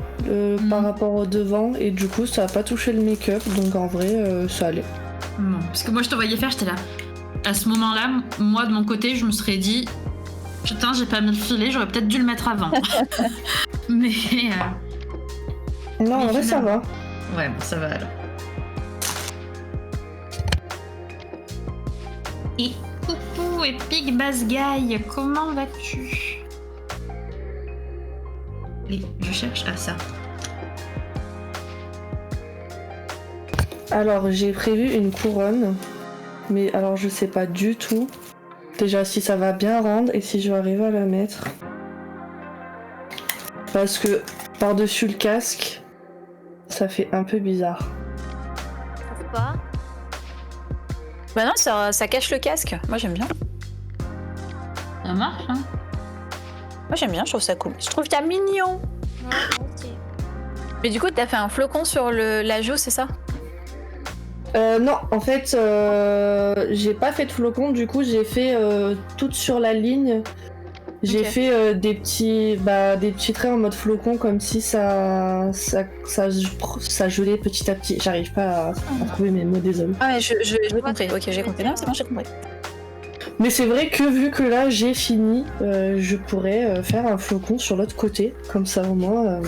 par rapport au devant et du coup ça a pas touché le make-up, donc en vrai ça allait. Bon, parce que moi je te voyais faire, j'étais là. À ce moment-là, moi de mon côté, je me serais dit putain, j'ai pas mis le filet, j'aurais peut-être dû le mettre avant. Mais Non, en vrai ça va. ouais, bon, ça va alors. Et coucou Epic Bass Guy, comment vas-tu? Et je cherche à ça. Alors j'ai prévu une couronne, mais alors je sais pas du tout déjà si ça va bien rendre et si je vais arriver à la mettre. Parce que par-dessus le casque, ça fait un peu bizarre. Pourquoi? Bah non, ça cache le casque. Moi, j'aime bien. Ça marche, hein? Moi, j'aime bien, je trouve ça cool. Je trouve ça mignon. Ouais, moi aussi. Mais du coup, t'as fait un flocon sur la joue, c'est ça? Non, en fait, j'ai pas fait de flocon, du coup j'ai fait toute sur la ligne. J'ai Ok. fait des petits traits en mode flocon, comme si ça gelait petit à petit. J'arrive pas à trouver mes mots, désolé. Ah, mais j'ai compris. Ok, j'ai compris. Non, c'est bon, j'ai compris. Mais c'est vrai que vu que là j'ai fini, je pourrais faire un flocon sur l'autre côté, comme ça au moins.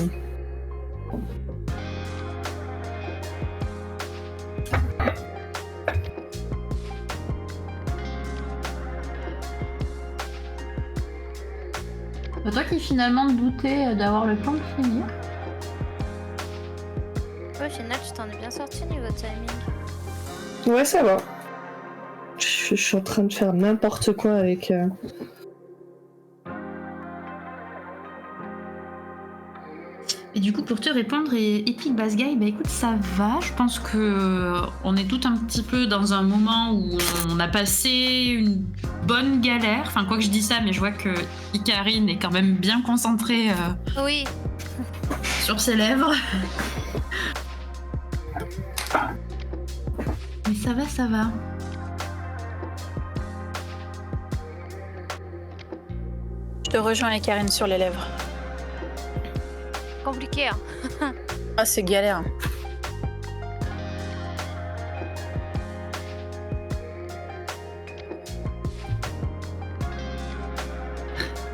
Bah, toi qui finalement te doutais d'avoir le plan de finir. Ouais, au final, tu t'en es bien sorti niveau timing. Ouais, ça va. Je suis en train de faire n'importe quoi avec. Et du coup, pour te répondre, Epic Bass Guy, bah écoute, ça va. Je pense que on est tout un petit peu dans un moment où on a passé une bonne galère. Enfin, quoi que je dis ça, mais je vois que Icarine est quand même bien concentrée Oui. sur ses lèvres. Mais ça va, ça va. Je te rejoins avec Karine sur les lèvres. Compliqué, hein. Ah, c'est galère.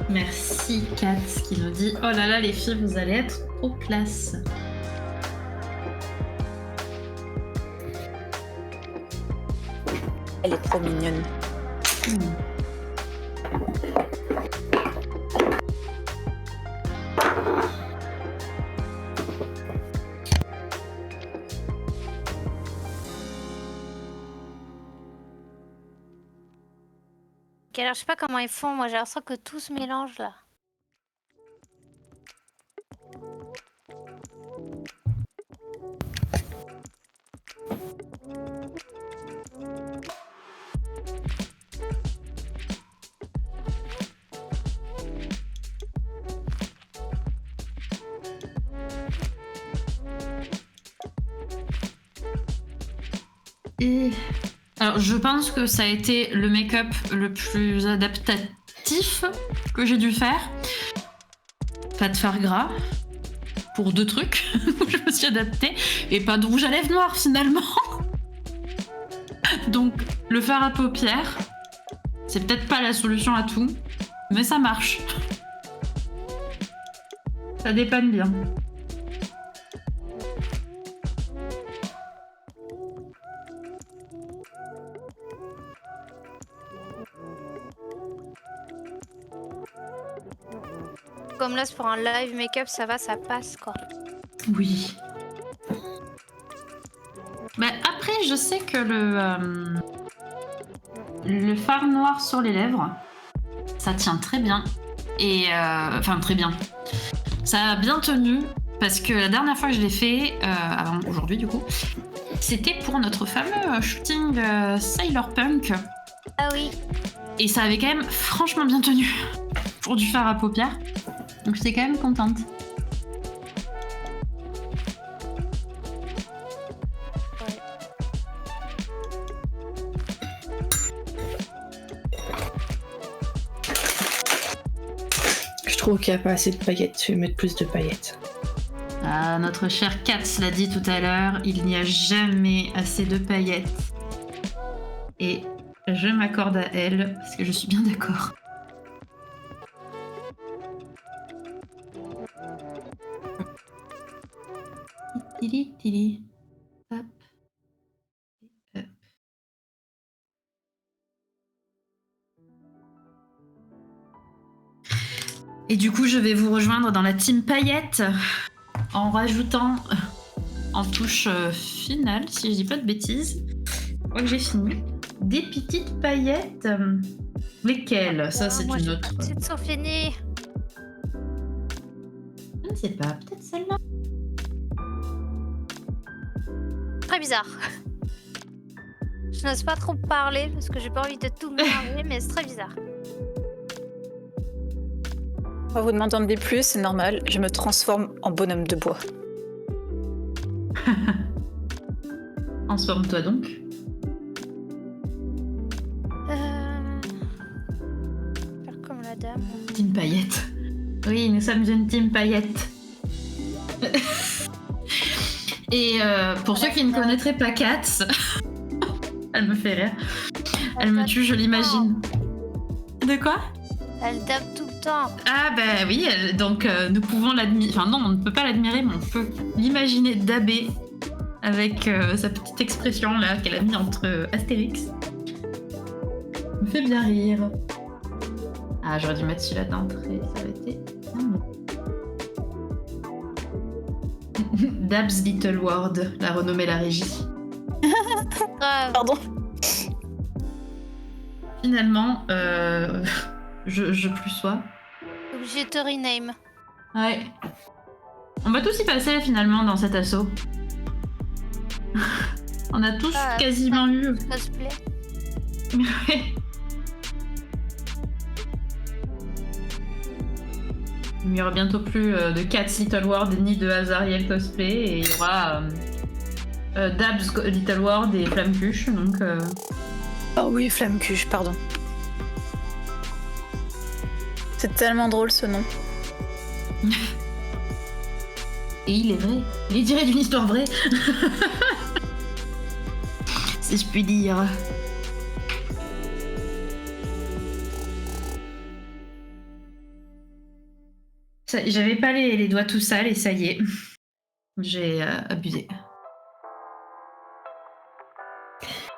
Merci Kat qui nous dit oh là là les filles vous allez être trop classe. Elle est trop mignonne. Ok, alors je sais pas comment ils font, moi j'ai l'impression que tout se mélange là. Et alors je pense que ça a été le make-up le plus adaptatif que j'ai dû faire. Pas de fard gras pour 2 trucs où je me suis adaptée et pas de rouge à lèvres noir finalement. Donc le fard à paupières, c'est peut-être pas la solution à tout, mais ça marche. Ça dépanne bien. Comme là c'est pour un live make-up, ça va, ça passe quoi. Oui. Bah, après, je sais que le fard noir sur les lèvres, ça tient très bien. Et enfin, très bien. Ça a bien tenu parce que la dernière fois que je l'ai fait, avant aujourd'hui du coup, c'était pour notre fameux shooting Sailor Punk. Ah oui. Et ça avait quand même franchement bien tenu pour du fard à paupières. Donc j'étais quand même contente. Je trouve qu'il n'y a pas assez de paillettes. Je vais mettre plus de paillettes. Ah, notre cher Kat l'a dit tout à l'heure, il n'y a jamais assez de paillettes. Et je m'accorde à elle parce que je suis bien d'accord. Tili, tili. Hop. Hop. Et du coup, je vais vous rejoindre dans la team paillettes en rajoutant en touche finale, si je dis pas de bêtises, je crois que j'ai fini, des petites paillettes. Lesquelles? Ça, c'est moi, une j'ai autre. pas de petites sont finies. Je ne sais pas, peut-être celle-là. Très bizarre. Je n'ose pas trop parler parce que j'ai pas envie de tout mélanger, mais c'est très bizarre. Vous demandez plus, c'est normal. Je me transforme en bonhomme de bois. Transforme-toi donc. Faire comme la dame. Team paillettes. Oui, nous sommes une team paillettes. Et pour ceux qui ne connaîtraient pas Kat, elle me fait rire. Elle me tue, je l'imagine. De quoi? Elle dab tout le temps. Ah bah oui, donc nous pouvons l'admirer. Enfin non, on ne peut pas l'admirer, mais on peut l'imaginer dabber avec sa petite expression là qu'elle a mis entre Astérix. Ça me fait bien rire. Ah, j'aurais dû mettre celui-là d'entrée, ça aurait été... Dab's Little World, la renommée la régie. Grave. Pardon. Finalement, je plus sois. Obligé de te rename. Ouais. On va tous y passer finalement dans cet assaut. On a tous quasiment eu. Cosplay. Ouais. Il n'y aura bientôt plus de Cat's Little World ni de Azariel cosplay et il y aura Dab's Little World et Flammecuche donc. Oh oui, Flammecuche, pardon. C'est tellement drôle ce nom. Et il est vrai. Il est tiré d'une histoire vraie. Si je puis dire. J'avais pas les doigts tout sales et ça y est. J'ai abusé.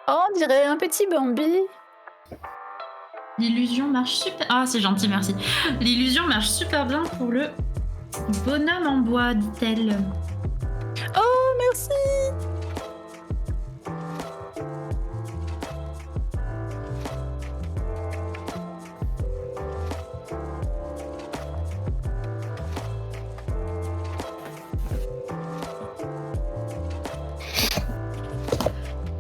Oh, on dirait un petit Bambi. L'illusion marche super... Ah, c'est gentil, merci. L'illusion marche super bien pour le bonhomme en bois, dit-elle. Oh, merci.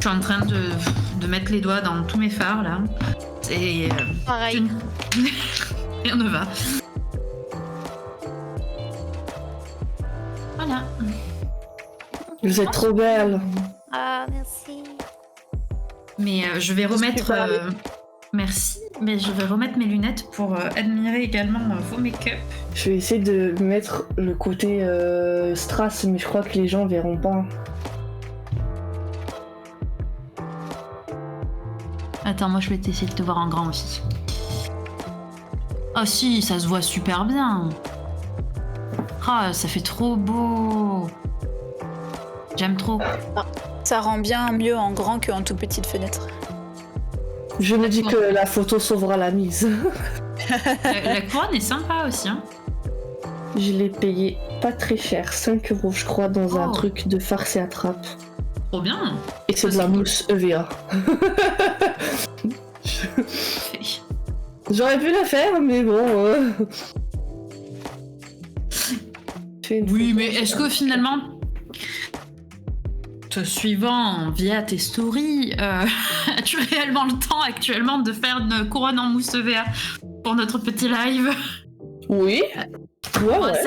Je suis en train de mettre les doigts dans tous mes phares, là. Et... Pareil. Rien ne va. Voilà. Vous êtes trop belle. Ah, merci. Mais je vais remettre... Merci, mais je vais remettre mes lunettes pour admirer également vos make-up. Je vais essayer de mettre le côté strass, mais je crois que les gens verront pas. Attends, moi je vais essayer de te voir en grand aussi. Oh si, ça se voit super bien. Ah, ça fait trop beau. J'aime trop. Ça rend bien mieux en grand qu'en toute petite fenêtre. Je me dis que la photo sauvera la mise. La couronne est sympa aussi. Hein. Je l'ai payé pas très cher, 5 € je crois, dans un truc de farce et attrape. Trop bien. Et c'est de la mousse EVA. J'aurais pu la faire, mais bon... Oui, mais est-ce que finalement, te suivant via tes stories, as-tu réellement le temps actuellement de faire une couronne en mousse EVA pour notre petit live? Oui. Ouais.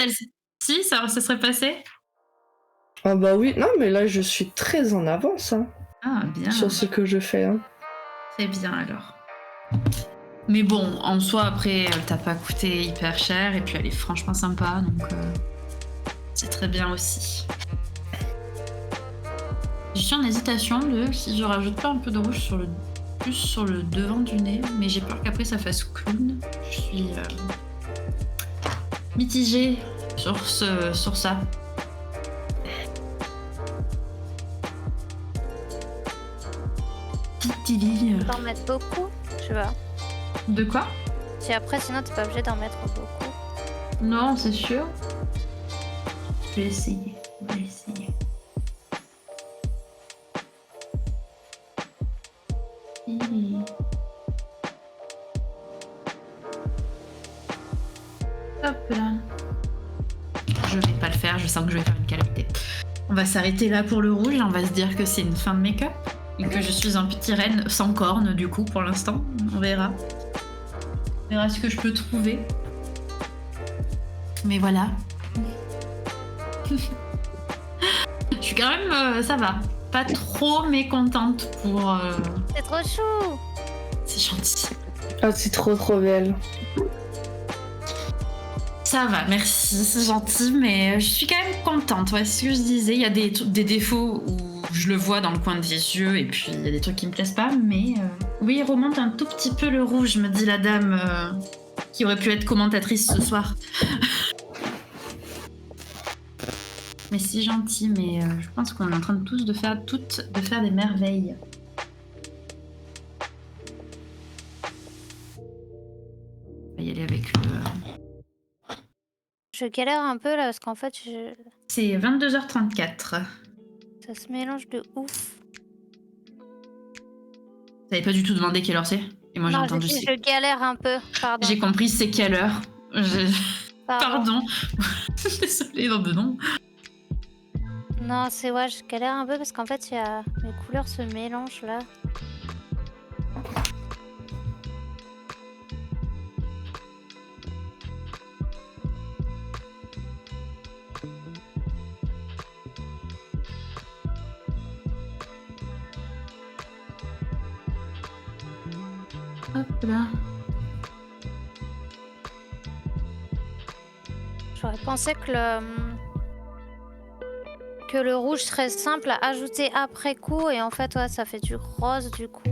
Si, ça serait passé? Ah bah oui, non mais là je suis très en avance hein, Ah, bien. sur ce que je fais. Hein. Très bien alors. Mais bon, en soi, après, elle t'a pas coûté hyper cher et puis elle est franchement sympa, donc c'est très bien aussi. Je suis en hésitation de si je rajoute pas un peu de rouge plus sur le devant du nez, mais j'ai peur qu'après ça fasse clown. Je suis mitigée sur ça. Titili. T'en mettre beaucoup, tu vois. De quoi? Si après, sinon, t'es pas obligé d'en mettre beaucoup. Non, c'est sûr. Je vais essayer. Hop là. Je vais pas le faire, je sens que je vais faire une calamité. On va s'arrêter là pour le rouge et on va se dire que c'est une fin de make-up. Et que je suis un petit renne sans cornes du coup pour l'instant. On verra. On verra ce que je peux trouver. Mais voilà. Je suis quand même... ça va. Pas trop mécontente pour... C'est trop chou. C'est gentil. Ah c'est trop belle. Ça va, merci, c'est gentil, mais je suis quand même contente. Ouais, c'est ce que je disais. Il y a des défauts où je le vois dans le coin des yeux et puis il y a des trucs qui me plaisent pas, mais oui, il remonte un tout petit peu le rouge, me dit la dame qui aurait pu être commentatrice ce soir. Mais c'est gentil, mais je pense qu'on est en train de tous de faire des merveilles. On va y aller avec le... Je galère un peu là parce qu'en fait, C'est 22h34. ça se mélange de ouf. T'avais pas du tout demandé quelle heure c'est? Et moi j'ai Non, entendu je galère un peu, pardon. J'ai compris c'est quelle heure. Pardon. Désolée, non. Non, c'est ouais, je galère un peu parce qu'en fait, mes couleurs se mélangent là. Hop là. J'aurais pensé que le rouge serait simple à ajouter après coup et en fait ouais, ça fait du rose du coup.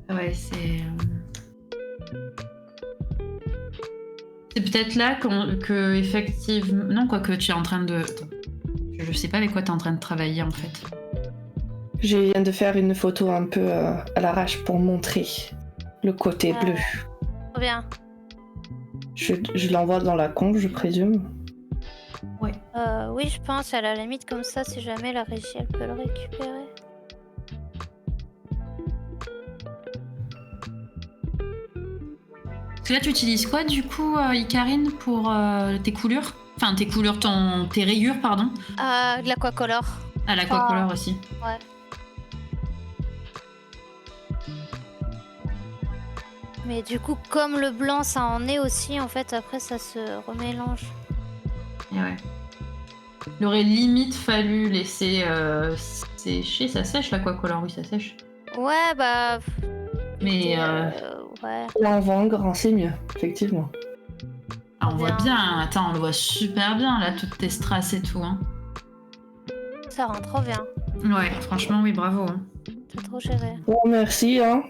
Ouais, c'est... C'est peut-être là que effectivement... Non, quoi que tu es en train de... Attends. Je sais pas avec quoi tu es en train de travailler, en fait. Je viens de faire une photo un peu à l'arrache pour montrer le côté bleu. Trop bien. Je l'envoie dans la conf, je présume. Ouais. Oui, je pense, à la limite, comme ça, si jamais la régie, elle peut le récupérer. Parce que là, tu utilises quoi, du coup, Icarine, pour tes coulures? Enfin, tes coulures, tes rayures, pardon. De l'aquacolor. À l'aquacolor aussi. Ouais. Mais du coup, comme le blanc, ça en est aussi, en fait, après, ça se remélange. Et ouais. Il aurait limite fallu laisser sécher. Ça sèche, l'aquacolor, oui, ça sèche. Ouais, bah... Mais ouais. Là, on voit en grand, c'est mieux, effectivement. on voit bien. Attends, on le voit super bien, là, toutes tes strass et tout. Hein. Ça rend trop bien. Ouais, franchement, oui, bravo. Hein. C'est trop géré. Bon, merci, hein.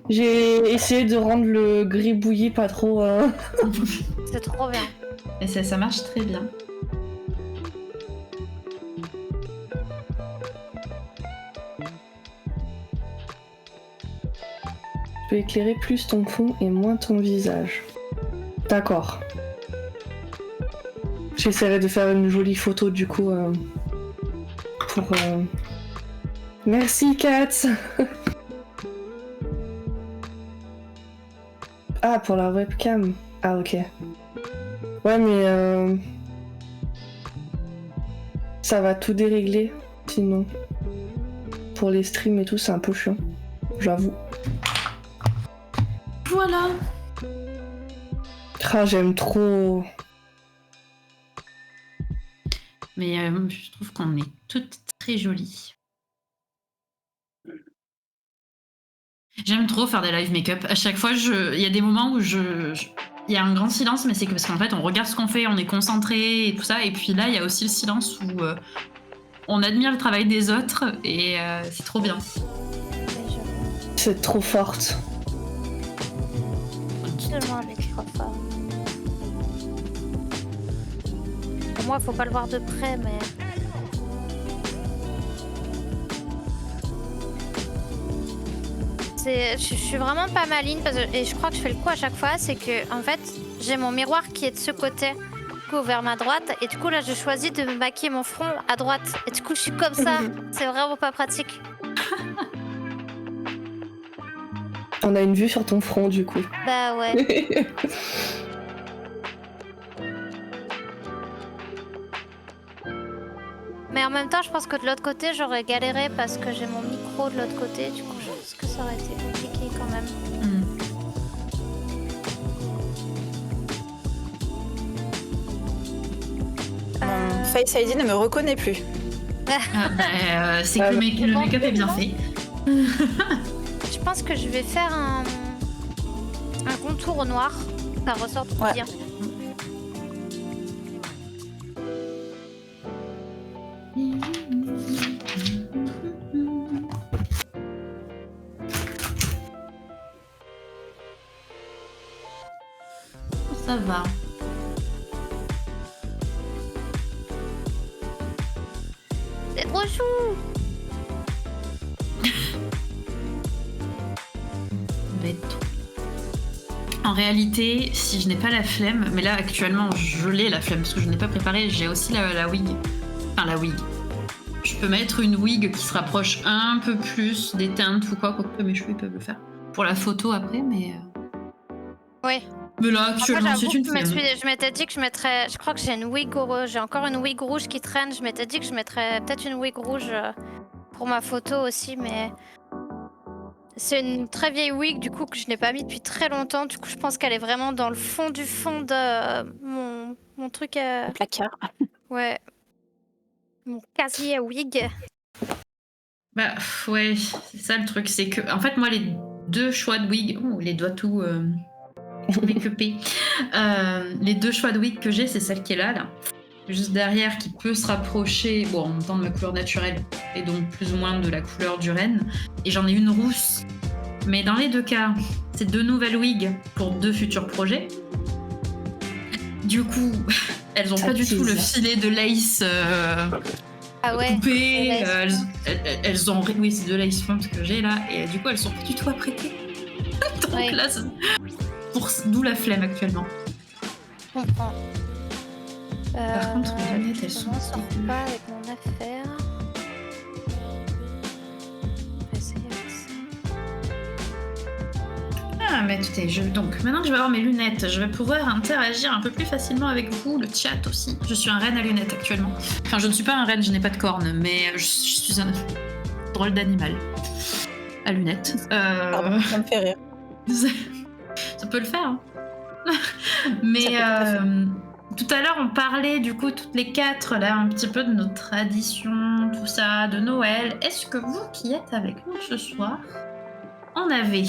J'ai essayé de rendre le gris bouilli pas trop... C'est trop bien. Et ça marche très bien. Je peux éclairer plus ton fond et moins ton visage. D'accord. J'essaierai de faire une jolie photo du coup pour... Merci Kat. Ah, pour la webcam. Ah, ok. Ouais, mais... ça va tout dérégler, sinon. Pour les streams et tout, c'est un peu chiant. J'avoue. Voilà. Ah, j'aime trop. Mais je trouve qu'on est toutes très jolies. J'aime trop faire des live make-up. À chaque fois, il y a des moments où il y a un grand silence, mais c'est parce qu'en fait, on regarde ce qu'on fait, on est concentré et tout ça. Et puis là, il y a aussi le silence où on admire le travail des autres et c'est trop bien. C'est trop forte. Tellement avec trop fort. Pour moi, faut pas le voir de près, mais... Je suis vraiment pas maline parce que, et je crois que je fais le coup à chaque fois, c'est que en fait j'ai mon miroir qui est de ce côté, du coup vers ma droite, et du coup là je choisis de me maquiller mon front à droite, et du coup je suis comme ça, c'est vraiment pas pratique. On a une vue sur ton front du coup. Bah ouais. Mais en même temps je pense que de l'autre côté j'aurais galéré parce que j'ai mon micro de l'autre côté, du coup je pense que ça aurait été compliqué quand même. Mon Face ID ne me reconnaît plus. C'est que le make-up est bien fait. Je pense que je vais faire un contour au noir. Ça ressort tout bien. Ça va. C'est trop chou. En réalité, si je n'ai pas la flemme, mais là actuellement je l'ai la flemme parce que je n'ai pas préparé, j'ai aussi la wig. Enfin la wig. Je peux mettre une wig qui se rapproche un peu plus des teintes ou quoi, quoique mes cheveux peuvent le faire. Pour la photo après, mais... Oui. Mais là actuellement c'est une flemme. Je m'étais dit que je mettrais... Je crois que j'ai encore une wig rouge qui traîne. Je m'étais dit que je mettrais peut-être une wig rouge pour ma photo aussi, mais... C'est une très vieille wig du coup que je n'ai pas mis depuis très longtemps. Du coup, je pense qu'elle est vraiment dans le fond de mon truc. Le placard. Ouais. Mon casier à wig. Bah ouais, c'est ça le truc, c'est que en fait moi les deux choix de wig, les doigts tout make-upés. Les deux choix de wig que j'ai, c'est celle qui est là, juste derrière, qui peut se rapprocher, bon, en même temps de ma couleur naturelle et donc plus ou moins de la couleur du renne. Et j'en ai une rousse. Mais dans les deux cas, c'est deux nouvelles wigs pour deux futurs projets. Du coup, elles ont Ça pas du tout le tease. filet de lace Ah ouais. coupé. de lace Elles ont... Oui, c'est de lace fonte que j'ai là. Et du coup, elles sont pas du tout apprêtées. Donc Ouais. là, d'où la flemme actuellement. Je comprends. Par contre, les lunettes, elles je sont... m'en sors pas avec mon affaire. On va essayer avec ça. Ah, mais écoutez, donc maintenant que je vais avoir mes lunettes, je vais pouvoir interagir un peu plus facilement avec vous, le chat aussi. Je suis un renne à lunettes actuellement. Enfin, je ne suis pas un renne, je n'ai pas de cornes, mais je suis un drôle d'animal à lunettes. Pardon, ça me fait rire. Ça peut le faire. Hein. Mais Ça peut tout à fait. tout à l'heure, on parlait du coup toutes les quatre là un petit peu de nos traditions, tout ça, de Noël. Est-ce que vous qui êtes avec nous ce soir en avez?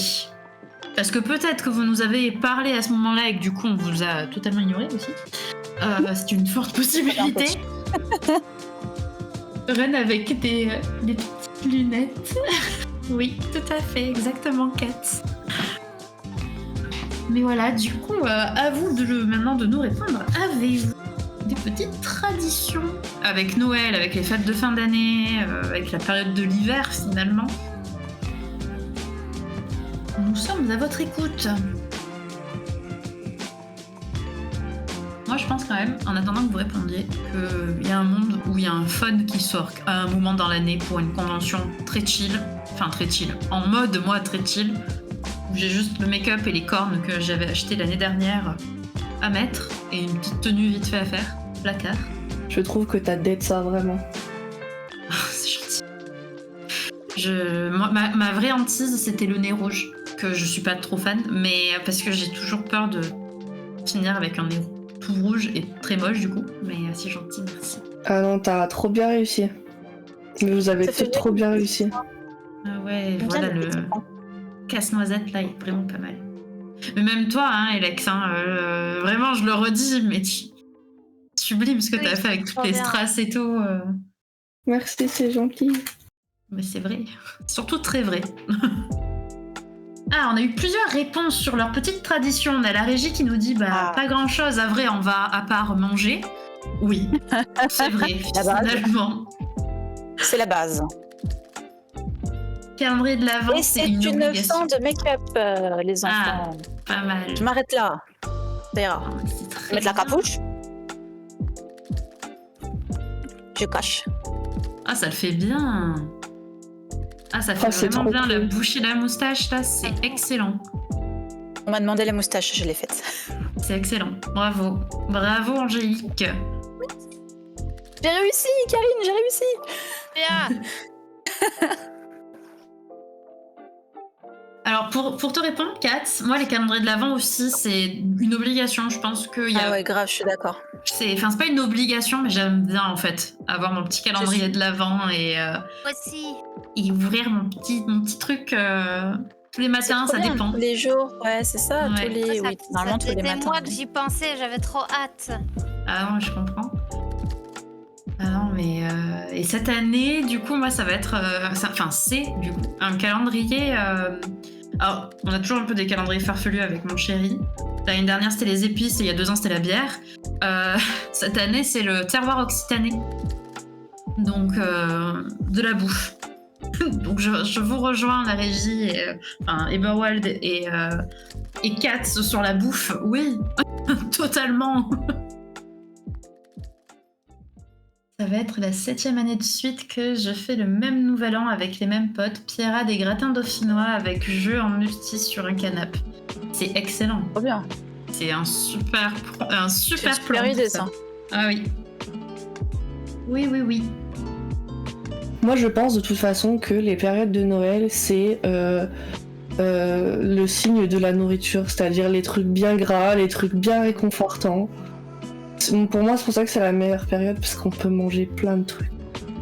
Parce que peut-être que vous nous avez parlé à ce moment-là et que du coup on vous a totalement ignoré aussi. C'est une forte possibilité. Reine avec des petites lunettes. Oui, tout à fait, exactement, Kat. Mais voilà, du coup, à vous maintenant de nous répondre. Avez-vous des petites traditions avec Noël, avec les fêtes de fin d'année, avec la période de l'hiver finalement? Nous sommes à votre écoute. Moi, je pense quand même, en attendant que vous répondiez, qu'il y a un monde où il y a un fun qui sort à un moment dans l'année pour une convention très chill. Enfin, très chill. En mode, moi, très chill. Où j'ai juste le make-up et les cornes que j'avais acheté l'année dernière à mettre et une petite tenue vite fait à faire. Placard. Je trouve que t'as dead ça vraiment. C'est gentil. Ma vraie hantise, c'était le nez rouge, que je suis pas trop fan, mais parce que j'ai toujours peur de finir avec un nez tout rouge et très moche du coup. Mais c'est gentil, merci. Ah non, t'as trop bien réussi. Mais vous avez Ça fait peut-être trop bien réussi. Ah ouais, J'aime voilà bien les le petits points. casse-noisette là, il est vraiment pas mal. Mais même toi, hein, Alex, hein, vraiment, je le redis, mais sublime ce que Oui, t'as fait avec toutes trop les bien. strass et tout. Merci, c'est gentil. Mais c'est vrai. Surtout très vrai. Ah, on a eu plusieurs réponses sur leur petite tradition. On a la régie qui nous dit Ah. pas grand chose à vrai, on va à part manger. Oui, c'est vrai, La base. finalement. C'est la base. Calendrier de l'Avent, Et c'est c'est une une obligation. fin de make-up, les enfants. Pas mal. Je m'arrête là. Ça ira. Oh, mais c'est très Mettre la bien. capuche. Je cache. Ah, ça le fait bien. Ah, ça fait Oh, c'est vraiment trop bien. La cool. bouche et la moustache, là, c'est excellent. On m'a demandé la moustache, je l'ai faite. C'est excellent. Bravo. Bravo, Angélique. J'ai réussi, Karine, j'ai réussi. Bien. Alors, pour te répondre, Kat, moi, les calendriers de l'Avent aussi, c'est une obligation. Je pense qu'il y a... Ah ouais, grave, je suis d'accord. C'est pas une obligation, mais j'aime bien, en fait, avoir mon petit calendrier de l'Avent et Moi aussi. ouvrir mon petit truc tous les matins, C'est ça trop bien, dépend. tous les jours, ouais, c'est ça, Ouais. tous les... Ça Oui, normalement tous les faisait des matins. mois que j'y pensais, j'avais trop hâte. Ah non, je comprends. Ah non, mais... Et cette année, du coup, moi, ça va être... c'est, du coup, un calendrier... Alors, on a toujours un peu des calendriers farfelus avec mon chéri. L'année dernière, c'était les épices et il y a 2 ans, c'était la bière. Cette année, c'est le terroir occitanais. Donc, de la bouffe. Donc, je vous rejoins, la régie, et, Eberwald et Kat sur la bouffe. Oui, totalement. Ça va être la 7e année de suite que je fais le même nouvel an avec les mêmes potes. Pierra des gratins dauphinois avec jeu en multi sur un canapé. C'est excellent. Trop bien. C'est un super C'est une plan. super tout idée, ça. ça. Ah oui. Oui. Moi, je pense de toute façon que les périodes de Noël, c'est le signe de la nourriture, c'est-à-dire les trucs bien gras, les trucs bien réconfortants. Pour moi, c'est pour ça que c'est la meilleure période, parce qu'on peut manger plein de trucs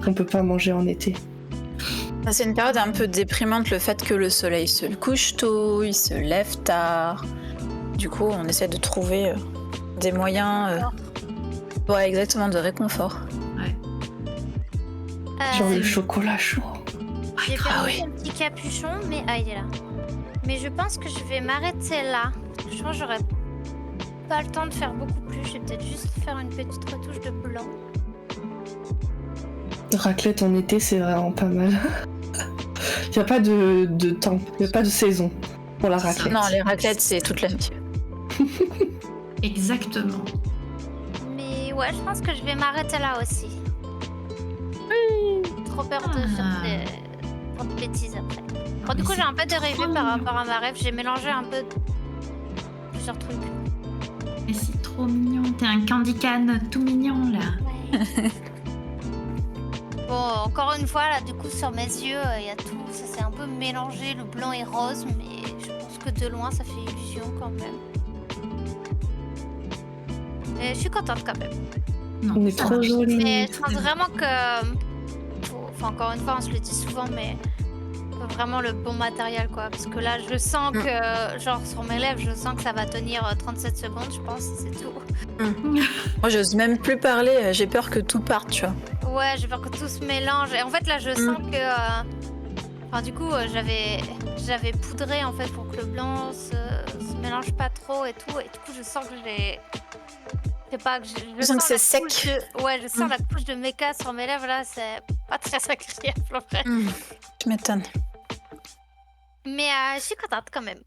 qu'on peut pas manger en été. C'est une période un peu déprimante, le fait que le soleil se couche tôt, il se lève tard. Du coup, on essaie de trouver des moyens... Ouais, exactement, de réconfort. Genre le chocolat chaud. J'ai Ah perdu oui. un petit capuchon, mais il est là. Mais je pense que je vais m'arrêter là. Je pense que j'aurais pas le temps de faire beaucoup plus. Je vais peut-être juste faire une petite retouche de blanc. Raclette en été, c'est vraiment pas mal. Il n'y a pas de temps, il n'y a pas de saison pour la raclette. Non, les raclettes, c'est toute l'année. Exactement. Mais ouais, je pense que je vais m'arrêter là aussi. Trop peur de faire trop de bêtises après. Bon, du coup, j'ai un peu dérivé par rapport à ma rêve. J'ai mélangé un peu plusieurs trucs. Mais c'est trop mignon. T'es un candy can tout mignon là. Ouais. Bon, encore une fois, là, du coup, sur mes yeux, il y a tout. Ça s'est un peu mélangé, le blanc et rose, mais je pense que de loin, ça fait illusion quand même. Et je suis contente quand même. Non, On est ça trop marche. jolis. Mais je pense vraiment que. Enfin, encore une fois, on se le dit souvent, mais. Faut vraiment le bon matériel, quoi. Parce que là, je sens que. Genre, sur mes lèvres, je sens que ça va tenir 37 secondes, je pense, c'est tout. Moi, j'ose même plus parler, j'ai peur que tout parte, tu vois. Ouais, j'ai peur que tout se mélange. Et en fait, là, je sens que. Enfin, du coup, j'avais poudré en fait pour que le blanc se mélange pas trop et tout. Et du coup, je sens que j'ai. Je sais pas, je sens que c'est sec. Ouais, je sens la couche de méca sur mes lèvres là, c'est pas très agréable en vrai. Tu m'étonnes. Mais je suis contente quand même.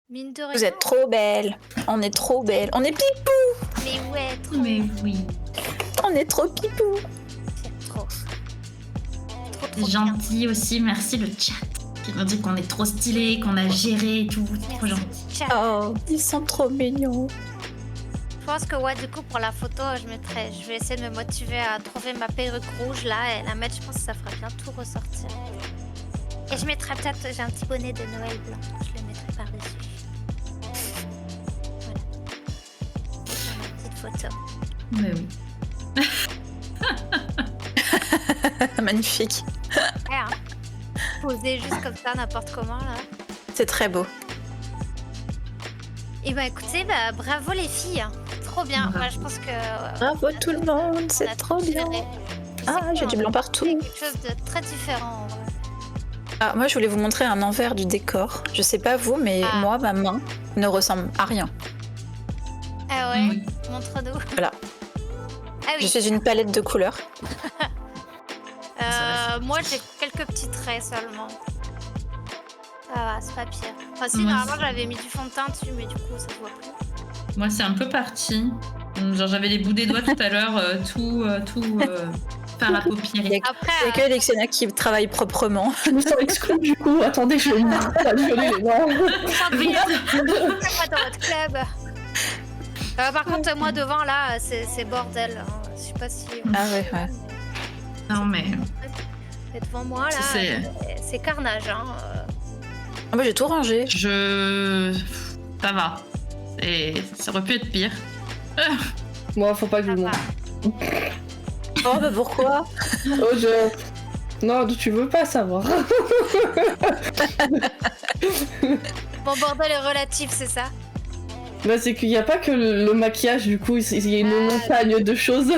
Mine de rien. Vous êtes trop belle. On est trop belle. On est pipou. Mais ouais, trop. Mais oui. On est trop pipou. C'est trop. C'est gentil aussi. Merci le chat qui nous dit qu'on est trop stylé, qu'on a géré et tout. C'est trop gentil. Ciao. Oh, ils sont trop mignons. Je pense que ouais, du coup, pour la photo, je vais essayer de me motiver à trouver ma perruque rouge là et la mettre. Je pense que ça fera bien tout ressortir. Et je mettrai peut-être, j'ai un petit bonnet de Noël blanc. Je le mettrai par-dessus. Voilà. C'est ma petite photo. Mais oui. Magnifique. Ouais, hein. Poser juste comme ça, n'importe comment là. C'est très beau. Et bah écoutez, bravo les filles. Trop bien. Bravo. Moi, je pense que. Bravo tout le monde, on a c'est trop bien. géré. Ah, j'ai du blanc partout. C'est quelque chose de très différent. En vrai. Ah, moi, je voulais vous montrer un envers du décor. Je sais pas vous, mais moi, ma main ne ressemble à rien. Ah ouais. Oui. Montre-nous. Voilà. Ah oui. Je suis une palette de couleurs. Moi, j'ai quelques petits traits seulement. Ça va, c'est pas pire. Enfin, si, Moi, normalement, c'est- j'avais mis du fond de teint dessus, mais du coup, ça se voit plus. Moi, c'est un peu parti. Genre, j'avais les bouts des doigts tout à l'heure, tout faire à paupières. Après, Il y a que Alexiana qui travaille proprement. Je me sens exclue du coup. Attendez, je vais me violer les dents. pas dans votre club. Par contre, moi, devant, là, c'est bordel. Hein. Je sais pas si... Ah ouais. Non, mais Et devant moi, là, c'est carnage. Hein. Ah, moi, j'ai tout rangé. ça va. Ça aurait pu être pire. Moi, faut pas que je le montre. Oh, bah pourquoi? Oh, non, tu veux pas savoir. Bon, bordel est relatif, c'est ça? Bah, c'est qu'il n'y a pas que le maquillage, du coup, il y a une montagne de choses.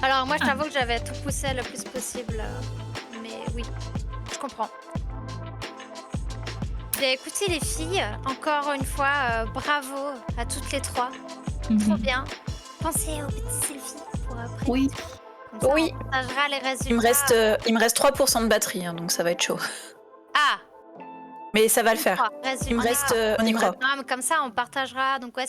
Alors, moi, je t'avoue que j'avais tout poussé le plus possible. Mais oui, je comprends. Bien, écoutez, les filles, encore une fois, bravo à toutes les trois. Trop bien. Pensez aux petits selfies pour après. Oui. Comme ça, Oui. on partagera les résultats. Il me reste 3% de batterie, hein, donc ça va être chaud. Ah, Mais ça va le faire. Il me reste... on y croit. Non, mais comme ça, on partagera donc ouais,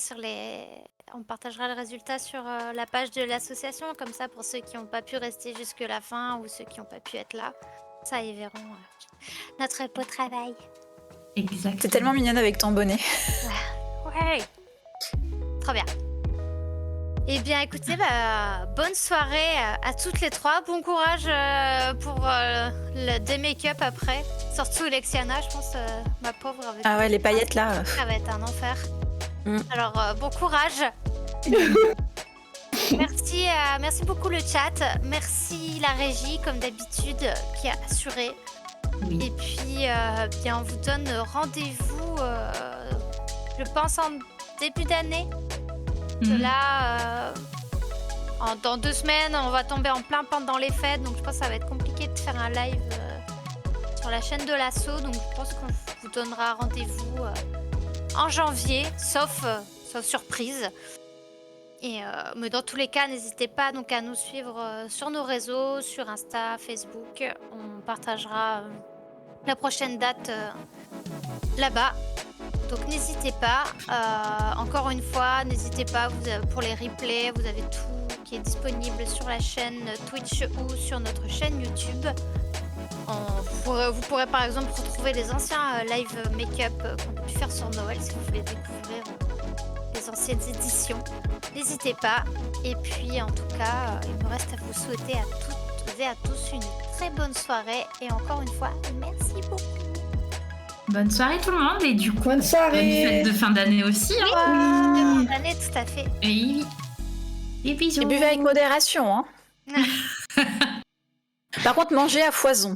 on partagera le résultat sur la page de l'association, comme ça pour ceux qui n'ont pas pu rester jusque la fin ou ceux qui n'ont pas pu être là. Ça, ils verront notre beau travail. Exact. T'es tellement mignonne avec ton bonnet. Ouais. Trop bien. Eh bien, écoutez, bonne soirée à toutes les trois. Bon courage pour le démake-up après. Surtout Lexiana, je pense, ma pauvre. Avec Ah ouais, les paillettes là. ça va être un enfer. Mm. Alors, bon courage. Merci beaucoup le chat. Merci la régie, comme d'habitude, qui a assuré. Oui. Et puis, bien, on vous donne rendez-vous, je pense, en début d'année. Là, dans 2 semaines, on va tomber en plein pendant les fêtes. Donc, je pense que ça va être compliqué de faire un live sur la chaîne de l'assaut. Donc, je pense qu'on vous donnera rendez-vous en janvier, sauf sans surprise. Mais dans tous les cas, n'hésitez pas donc à nous suivre sur nos réseaux, sur Insta, Facebook. On partagera la prochaine date là-bas. Donc n'hésitez pas. Encore une fois, n'hésitez pas pour les replays. Vous avez tout qui est disponible sur la chaîne Twitch ou sur notre chaîne YouTube. Vous pourrez par exemple retrouver les anciens live make-up qu'on a pu faire sur Noël si vous voulez découvrir les anciennes éditions. N'hésitez pas. Et puis en tout cas, il me reste à vous souhaiter à toutes et à tous une très bonne soirée. Et encore une fois, merci beaucoup. Bonne soirée tout le monde et du coup, Bonne soirée. bonne fête de fin d'année aussi. De bonne année, tout à fait. Et oui. Et bisous. Et buvez avec modération. Hein. Par contre, mangez à foison.